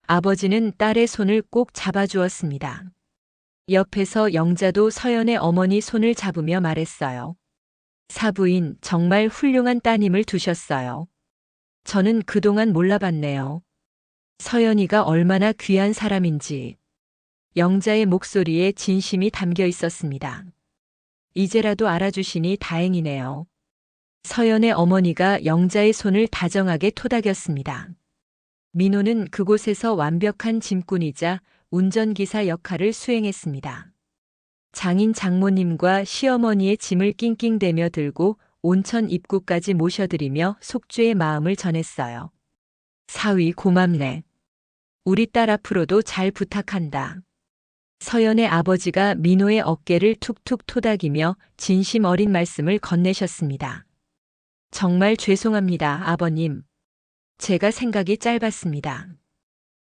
아버지는 딸의 손을 꼭 잡아주었습니다. 옆에서 영자도 서연의 어머니 손을 잡으며 말했어요. 사부인, 정말 훌륭한 따님을 두셨어요. 저는 그동안 몰라봤네요. 서연이가 얼마나 귀한 사람인지. 영자의 목소리에 진심이 담겨 있었습니다. 이제라도 알아주시니 다행이네요. 서연의 어머니가 영자의 손을 다정하게 토닥였습니다. 민호는 그곳에서 완벽한 짐꾼이자 운전기사 역할을 수행했습니다. 장인 장모님과 시어머니의 짐을 낑낑대며 들고 온천 입구까지 모셔드리며 속죄의 마음을 전했어요. 사위 고맙네. 우리 딸 앞으로도 잘 부탁한다. 서연의 아버지가 민호의 어깨를 툭툭 토닥이며 진심 어린 말씀을 건네셨습니다. 정말 죄송합니다, 아버님. 제가 생각이 짧았습니다.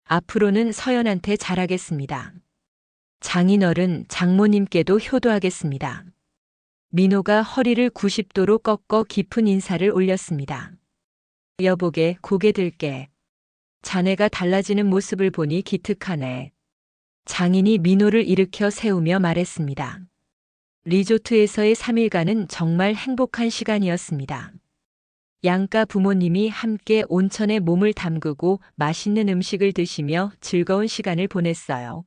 앞으로는 서연한테 잘하겠습니다. 장인어른, 장모님께도 효도하겠습니다. 민호가 허리를 90도로 꺾어 깊은 인사를 올렸습니다. 여보게, 고개 들게. 자네가 달라지는 모습을 보니 기특하네. 장인이 민호를 일으켜 세우며 말했습니다. 리조트에서의 3일간은 정말 행복한 시간이었습니다. 양가 부모님이 함께 온천에 몸을 담그고 맛있는 음식을 드시며 즐거운 시간을 보냈어요.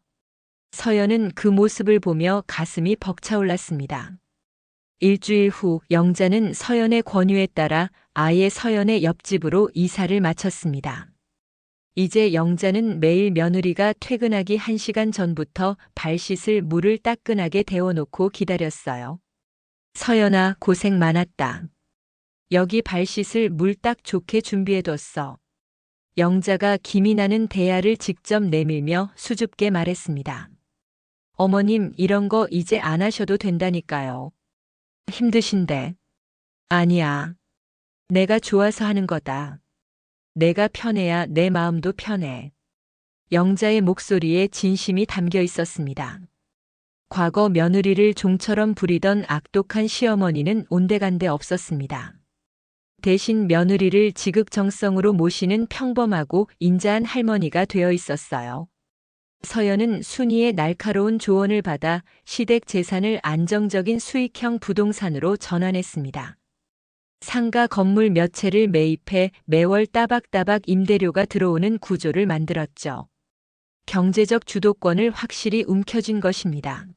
서연은 그 모습을 보며 가슴이 벅차올랐습니다. 일주일 후 영자는 서연의 권유에 따라 아예 서연의 옆집으로 이사를 마쳤습니다. 이제 영자는 매일 며느리가 퇴근하기 1시간 전부터 발 씻을 물을 따끈하게 데워놓고 기다렸어요. 서연아, 고생 많았다. 여기 발 씻을 물 딱 좋게 준비해뒀어. 영자가 김이 나는 대야를 직접 내밀며 수줍게 말했습니다. 어머님, 이런 거 이제 안 하셔도 된다니까요. 힘드신데. 아니야. 내가 좋아서 하는 거다. 내가 편해야 내 마음도 편해. 영자의 목소리에 진심이 담겨 있었습니다. 과거 며느리를 종처럼 부리던 악독한 시어머니는 온데간데 없었습니다. 대신 며느리를 지극정성으로 모시는 평범하고 인자한 할머니가 되어 있었어요. 서연은 순이의 날카로운 조언을 받아 시댁 재산을 안정적인 수익형 부동산으로 전환했습니다. 상가 건물 몇 채를 매입해 매월 따박따박 임대료가 들어오는 구조를 만들었죠. 경제적 주도권을 확실히 움켜쥔 것입니다.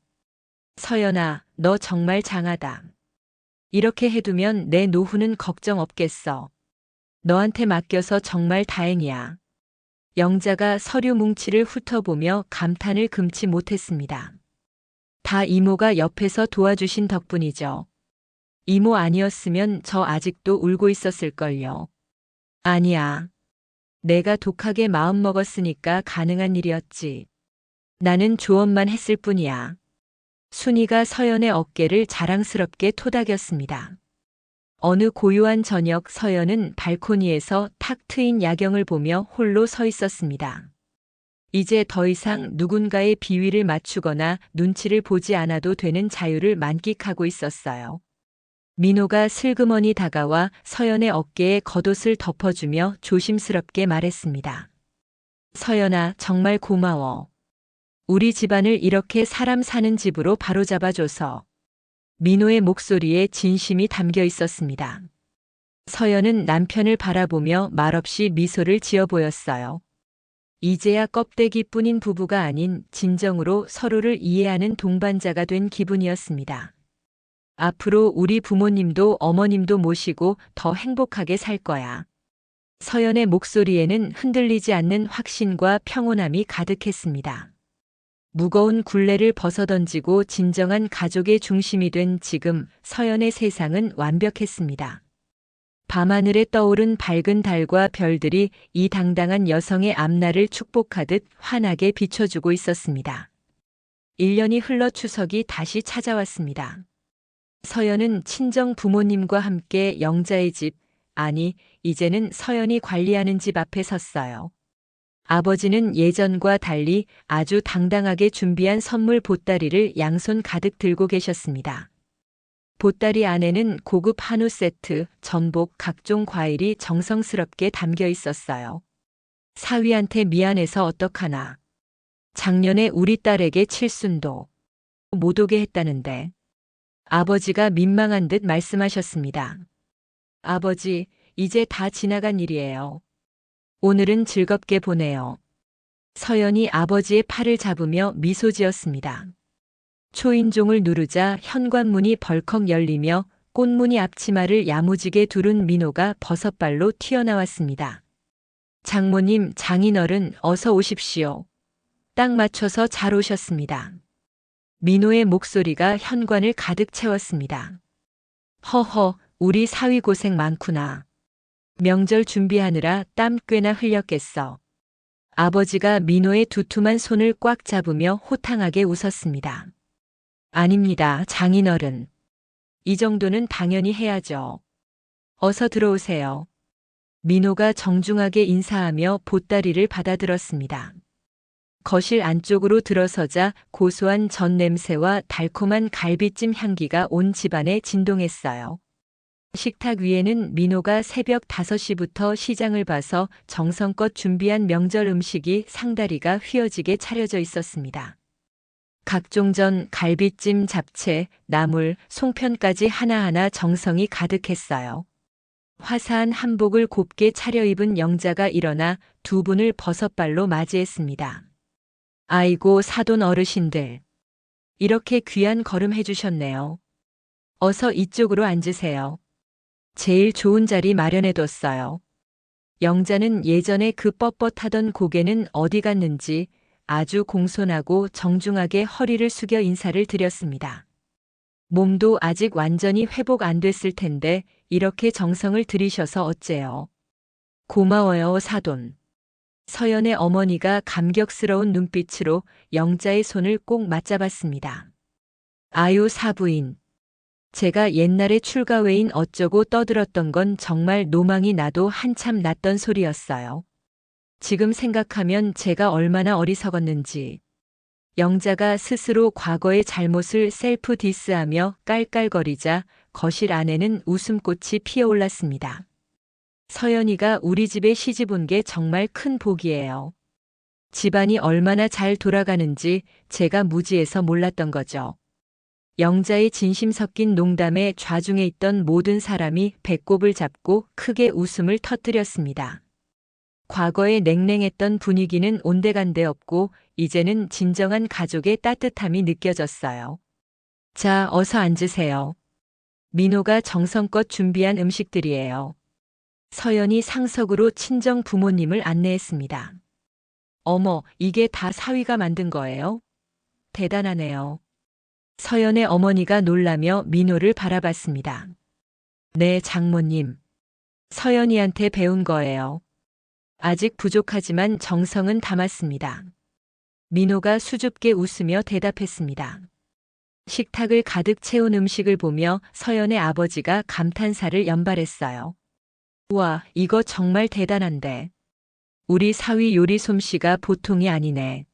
서연아, 너 정말 장하다. 이렇게 해두면 내 노후는 걱정 없겠어. 너한테 맡겨서 정말 다행이야. 영자가 서류 뭉치를 훑어보며 감탄을 금치 못했습니다. 다 이모가 옆에서 도와주신 덕분이죠. 이모 아니었으면 저 아직도 울고 있었을걸요. 아니야. 내가 독하게 마음먹었으니까 가능한 일이었지. 나는 조언만 했을 뿐이야. 순이가 서연의 어깨를 자랑스럽게 토닥였습니다. 어느 고요한 저녁 서연은 발코니에서 탁 트인 야경을 보며 홀로 서 있었습니다. 이제 더 이상 누군가의 비위를 맞추거나 눈치를 보지 않아도 되는 자유를 만끽하고 있었어요. 민호가 슬그머니 다가와 서연의 어깨에 겉옷을 덮어주며 조심스럽게 말했습니다. 서연아, 정말 고마워. 우리 집안을 이렇게 사람 사는 집으로 바로잡아줘서. 민호의 목소리에 진심이 담겨 있었습니다. 서연은 남편을 바라보며 말없이 미소를 지어 보였어요. 이제야 껍데기뿐인 부부가 아닌 진정으로 서로를 이해하는 동반자가 된 기분이었습니다. 앞으로 우리 부모님도 어머님도 모시고 더 행복하게 살 거야. 서연의 목소리에는 흔들리지 않는 확신과 평온함이 가득했습니다. 무거운 굴레를 벗어던지고 진정한 가족의 중심이 된 지금 서연의 세상은 완벽했습니다. 밤하늘에 떠오른 밝은 달과 별들이 이 당당한 여성의 앞날을 축복하듯 환하게 비춰주고 있었습니다. 1년이 흘러 추석이 다시 찾아왔습니다. 서연은 친정 부모님과 함께 영자의 집, 아니, 이제는 서연이 관리하는 집 앞에 섰어요. 아버지는 예전과 달리 아주 당당하게 준비한 선물 보따리를 양손 가득 들고 계셨습니다. 보따리 안에는 고급 한우 세트, 전복, 각종 과일이 정성스럽게 담겨 있었어요. 사위한테 미안해서 어떡하나. 작년에 우리 딸에게 칠순도 못 오게 했다는데. 아버지가 민망한 듯 말씀하셨습니다. 아버지, 이제 다 지나간 일이에요. 오늘은 즐겁게 보내요. 서연이 아버지의 팔을 잡으며 미소 지었습니다. 초인종을 누르자 현관문이 벌컥 열리며 꽃무늬 앞치마를 야무지게 두른 민호가 버섯발로 튀어나왔습니다. 장모님, 장인어른 어서 오십시오. 딱 맞춰서 잘 오셨습니다. 민호의 목소리가 현관을 가득 채웠습니다. 허허, 우리 사위 고생 많구나. 명절 준비하느라 땀 꽤나 흘렸겠어. 아버지가 민호의 두툼한 손을 꽉 잡으며 호탕하게 웃었습니다. 아닙니다, 장인어른. 이 정도는 당연히 해야죠. 어서 들어오세요. 민호가 정중하게 인사하며 보따리를 받아들었습니다. 거실 안쪽으로 들어서자 고소한 전 냄새와 달콤한 갈비찜 향기가 온 집안에 진동했어요. 식탁 위에는 민호가 새벽 5시부터 시장을 봐서 정성껏 준비한 명절 음식이 상다리가 휘어지게 차려져 있었습니다. 각종 전, 갈비찜, 잡채, 나물, 송편까지 하나하나 정성이 가득했어요. 화사한 한복을 곱게 차려입은 영자가 일어나 두 분을 버섯발로 맞이했습니다. 아이고, 사돈 어르신들. 이렇게 귀한 걸음 해주셨네요. 어서 이쪽으로 앉으세요. 제일 좋은 자리 마련해뒀어요. 영자는 예전에 그 뻣뻣하던 고개는 어디 갔는지 아주 공손하고 정중하게 허리를 숙여 인사를 드렸습니다. 몸도 아직 완전히 회복 안 됐을 텐데 이렇게 정성을 들이셔서 어째요. 고마워요, 사돈. 서연의 어머니가 감격스러운 눈빛으로 영자의 손을 꼭 맞잡았습니다. 아유, 사부인. 제가 옛날에 출가 외인 어쩌고 떠들었던 건 정말 노망이 나도 한참 났던 소리였어요. 지금 생각하면 제가 얼마나 어리석었는지. 영자가 스스로 과거의 잘못을 셀프 디스하며 깔깔거리자 거실 안에는 웃음꽃이 피어올랐습니다. 서연이가 우리 집에 시집 온 게 정말 큰 복이에요. 집안이 얼마나 잘 돌아가는지 제가 무지해서 몰랐던 거죠. 영자의 진심 섞인 농담에 좌중에 있던 모든 사람이 배꼽을 잡고 크게 웃음을 터뜨렸습니다. 과거의 냉랭했던 분위기는 온데간데 없고 이제는 진정한 가족의 따뜻함이 느껴졌어요. 자, 어서 앉으세요. 민호가 정성껏 준비한 음식들이에요. 서연이 상석으로 친정 부모님을 안내했습니다. 어머, 이게 다 사위가 만든 거예요? 대단하네요. 서연의 어머니가 놀라며 민호를 바라봤습니다. 네, 장모님. 서연이한테 배운 거예요. 아직 부족하지만 정성은 담았습니다. 민호가 수줍게 웃으며 대답했습니다. 식탁을 가득 채운 음식을 보며 서연의 아버지가 감탄사를 연발했어요. 우와, 이거 정말 대단한데. 우리 사위 요리 솜씨가 보통이 아니네.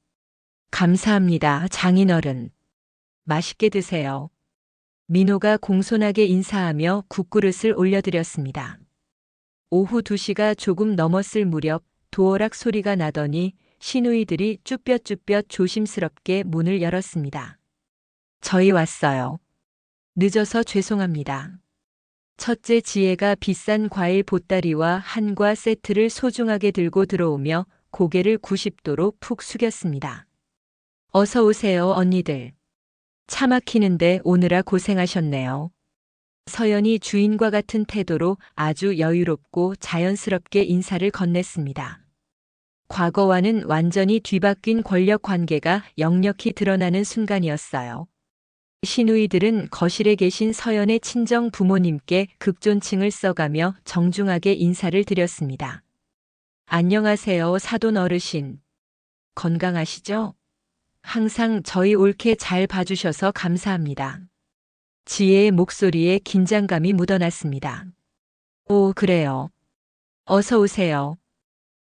감사합니다, 장인어른. 맛있게 드세요. 민호가 공손하게 인사하며 국그릇을 올려드렸습니다. 오후 2시가 조금 넘었을 무렵 도어락 소리가 나더니 시누이들이 쭈뼛쭈뼛 조심스럽게 문을 열었습니다. 저희 왔어요. 늦어서 죄송합니다. 첫째 지혜가 비싼 과일 보따리와 한과 세트를 소중하게 들고 들어오며 고개를 90도로 푹 숙였습니다. 어서 오세요, 언니들. 차 막히는데 오느라 고생하셨네요. 서연이 주인과 같은 태도로 아주 여유롭고 자연스럽게 인사를 건넸습니다. 과거와는 완전히 뒤바뀐 권력 관계가 역력히 드러나는 순간이었어요. 시누이들은 거실에 계신 서연의 친정 부모님께 극존칭을 써가며 정중하게 인사를 드렸습니다. 안녕하세요, 사돈 어르신. 건강하시죠? 항상 저희 옳게 잘 봐주셔서 감사합니다. 지혜의 목소리에 긴장감이 묻어났습니다. 오, 그래요. 어서 오세요.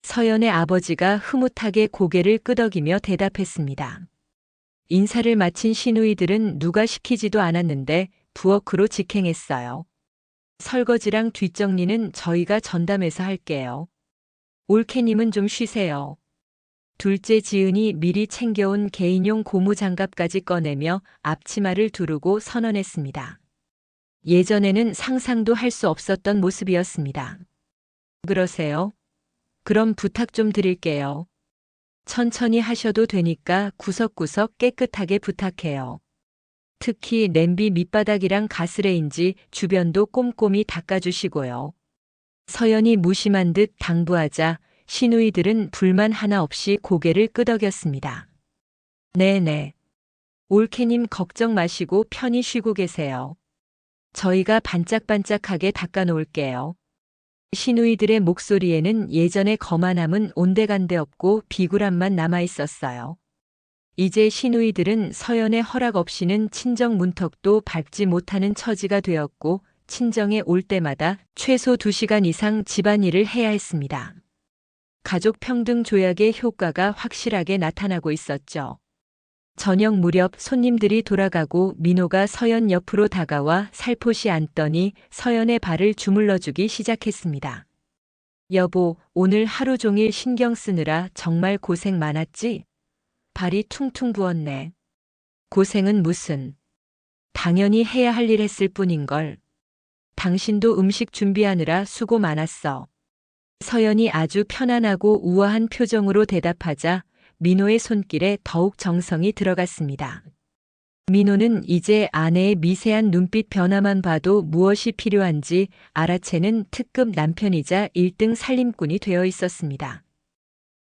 서연의 아버지가 흐뭇하게 고개를 끄덕이며 대답했습니다. 인사를 마친 시누이들은 누가 시키지도 않았는데 부엌으로 직행했어요. 설거지랑 뒷정리는 저희가 전담해서 할게요. 올케님은 좀 쉬세요. 둘째 지은이 미리 챙겨온 개인용 고무장갑까지 꺼내며 앞치마를 두르고 선언했습니다. 예전에는 상상도 할 수 없었던 모습이었습니다. 그러세요? 그럼 부탁 좀 드릴게요. 천천히 하셔도 되니까 구석구석 깨끗하게 부탁해요. 특히 냄비 밑바닥이랑 가스레인지 주변도 꼼꼼히 닦아주시고요. 서연이 무심한 듯 당부하자 시누이들은 불만 하나 없이 고개를 끄덕였습니다. 네네. 올케님 걱정 마시고 편히 쉬고 계세요. 저희가 반짝반짝하게 닦아놓을게요. 시누이들의 목소리에는 예전의 거만함은 온데간데 없고 비굴함만 남아 있었어요. 이제 시누이들은 서연의 허락 없이는 친정 문턱도 밟지 못하는 처지가 되었고 친정에 올 때마다 최소 2시간 이상 집안일을 해야 했습니다. 가족 평등 조약의 효과가 확실하게 나타나고 있었죠. 저녁 무렵 손님들이 돌아가고 민호가 서연 옆으로 다가와 살포시 앉더니 서연의 발을 주물러주기 시작했습니다. 여보, 오늘 하루 종일 신경 쓰느라 정말 고생 많았지? 발이 퉁퉁 부었네. 고생은 무슨. 당연히 해야 할 일 했을 뿐인걸. 당신도 음식 준비하느라 수고 많았어. 서연이 아주 편안하고 우아한 표정으로 대답하자 민호의 손길에 더욱 정성이 들어갔습니다. 민호는 이제 아내의 미세한 눈빛 변화만 봐도 무엇이 필요한지 알아채는 특급 남편이자 1등 살림꾼이 되어 있었습니다.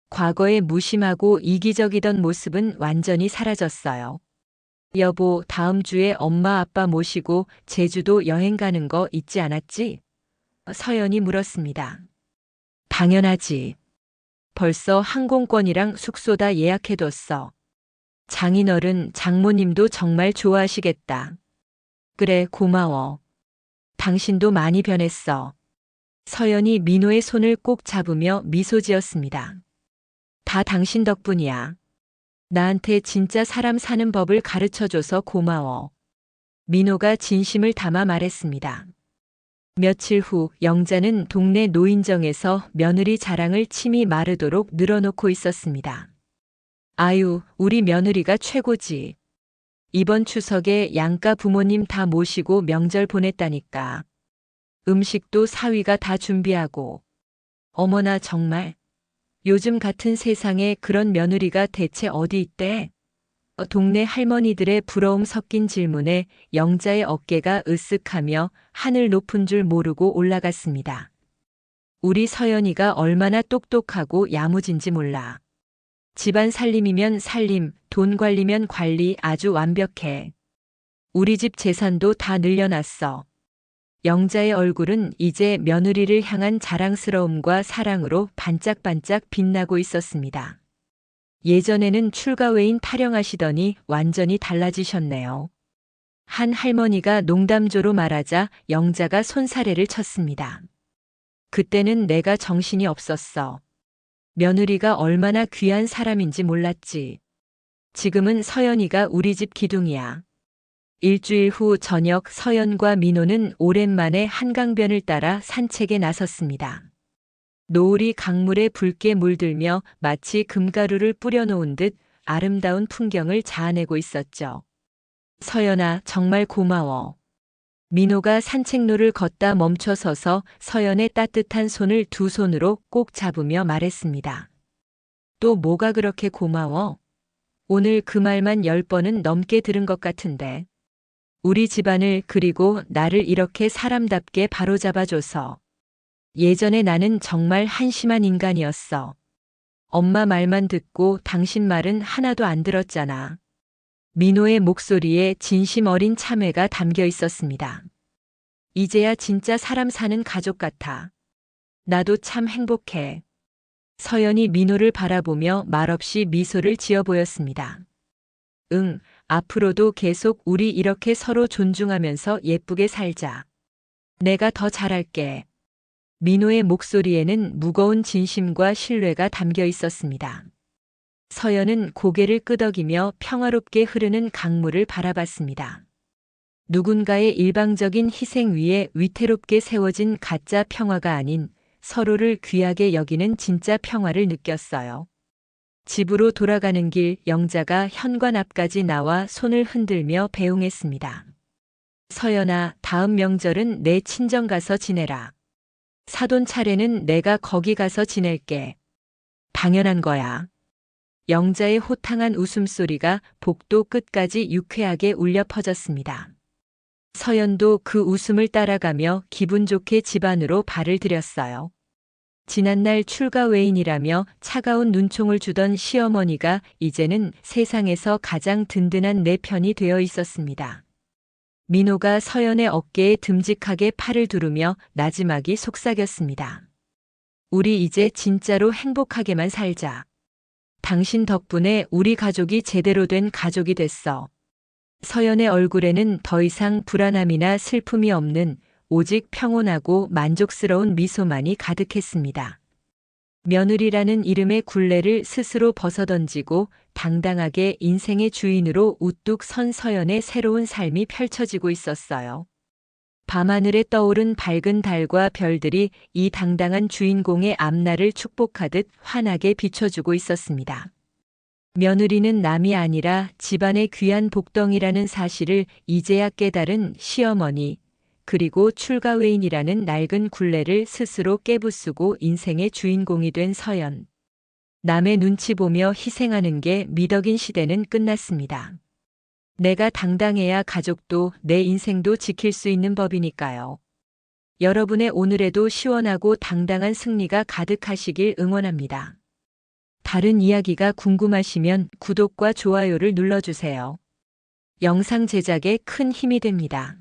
과거의 무심하고 이기적이던 모습은 완전히 사라졌어요. 여보, 다음 주에 엄마 아빠 모시고 제주도 여행 가는 거 잊지 않았지? 서연이 물었습니다. 당연하지. 벌써 항공권이랑 숙소 다 예약해뒀어. 장인어른, 장모님도 정말 좋아하시겠다. 그래, 고마워. 당신도 많이 변했어. 서연이 민호의 손을 꼭 잡으며 미소 지었습니다. 다 당신 덕분이야. 나한테 진짜 사람 사는 법을 가르쳐줘서 고마워. 민호가 진심을 담아 말했습니다. 며칠 후 영자는 동네 노인정에서 며느리 자랑을 침이 마르도록 늘어놓고 있었습니다. 아유, 우리 며느리가 최고지. 이번 추석에 양가 부모님 다 모시고 명절 보냈다니까. 음식도 사위가 다 준비하고. 어머나 정말. 요즘 같은 세상에 그런 며느리가 대체 어디 있대? 동네 할머니들의 부러움 섞인 질문에 영자의 어깨가 으쓱하며 하늘 높은 줄 모르고 올라갔습니다. 우리 서연이가 얼마나 똑똑하고 야무진지 몰라. 집안 살림이면 살림, 돈 관리면 관리 아주 완벽해. 우리 집 재산도 다 늘려놨어. 영자의 얼굴은 이제 며느리를 향한 자랑스러움과 사랑으로 반짝반짝 빛나고 있었습니다. 예전에는 출가 외인 타령하시더니 완전히 달라지셨네요. 한 할머니가 농담조로 말하자 영자가 손사래를 쳤습니다. 그때는 내가 정신이 없었어. 며느리가 얼마나 귀한 사람인지 몰랐지. 지금은 서연이가 우리 집 기둥이야. 일주일 후 저녁 서연과 민호는 오랜만에 한강변을 따라 산책에 나섰습니다. 노을이 강물에 붉게 물들며 마치 금가루를 뿌려놓은 듯 아름다운 풍경을 자아내고 있었죠. 서연아, 정말 고마워. 민호가 산책로를 걷다 멈춰서서 서연의 따뜻한 손을 두 손으로 꼭 잡으며 말했습니다. 또 뭐가 그렇게 고마워? 오늘 그 말만 10번은 넘게 들은 것 같은데. 우리 집안을 그리고 나를 이렇게 사람답게 바로잡아줘서. 예전에 나는 정말 한심한 인간이었어. 엄마 말만 듣고 당신 말은 하나도 안 들었잖아. 민호의 목소리에 진심 어린 참회가 담겨 있었습니다. 이제야 진짜 사람 사는 가족 같아. 나도 참 행복해. 서연이 민호를 바라보며 말없이 미소를 지어 보였습니다. 응, 앞으로도 계속 우리 이렇게 서로 존중하면서 예쁘게 살자. 내가 더 잘할게. 민호의 목소리에는 무거운 진심과 신뢰가 담겨 있었습니다. 서연은 고개를 끄덕이며 평화롭게 흐르는 강물을 바라봤습니다. 누군가의 일방적인 희생 위에 위태롭게 세워진 가짜 평화가 아닌 서로를 귀하게 여기는 진짜 평화를 느꼈어요. 집으로 돌아가는 길 영자가 현관 앞까지 나와 손을 흔들며 배웅했습니다. 서연아, 다음 명절은 내 친정 가서 지내라. 사돈 차례는 내가 거기 가서 지낼게. 당연한 거야. 영자의 호탕한 웃음소리가 복도 끝까지 유쾌하게 울려 퍼졌습니다. 서연도 그 웃음을 따라가며 기분 좋게 집 안으로 발을 들였어요. 지난날 출가 외인이라며 차가운 눈총을 주던 시어머니가 이제는 세상에서 가장 든든한 내 편이 되어 있었습니다. 민호가 서연의 어깨에 듬직하게 팔을 두르며 나지막이 속삭였습니다. 우리 이제 진짜로 행복하게만 살자. 당신 덕분에 우리 가족이 제대로 된 가족이 됐어. 서연의 얼굴에는 더 이상 불안함이나 슬픔이 없는 오직 평온하고 만족스러운 미소만이 가득했습니다. 며느리라는 이름의 굴레를 스스로 벗어던지고 당당하게 인생의 주인으로 우뚝 선 서연의 새로운 삶이 펼쳐지고 있었어요. 밤하늘에 떠오른 밝은 달과 별들이 이 당당한 주인공의 앞날을 축복하듯 환하게 비춰주고 있었습니다. 며느리는 남이 아니라 집안의 귀한 복덩이라는 사실을 이제야 깨달은 시어머니, 그리고 출가외인이라는 낡은 굴레를 스스로 깨부수고 인생의 주인공이 된 서연. 남의 눈치 보며 희생하는 게 미덕인 시대는 끝났습니다. 내가 당당해야 가족도 내 인생도 지킬 수 있는 법이니까요. 여러분의 오늘에도 시원하고 당당한 승리가 가득하시길 응원합니다. 다른 이야기가 궁금하시면 구독과 좋아요를 눌러주세요. 영상 제작에 큰 힘이 됩니다.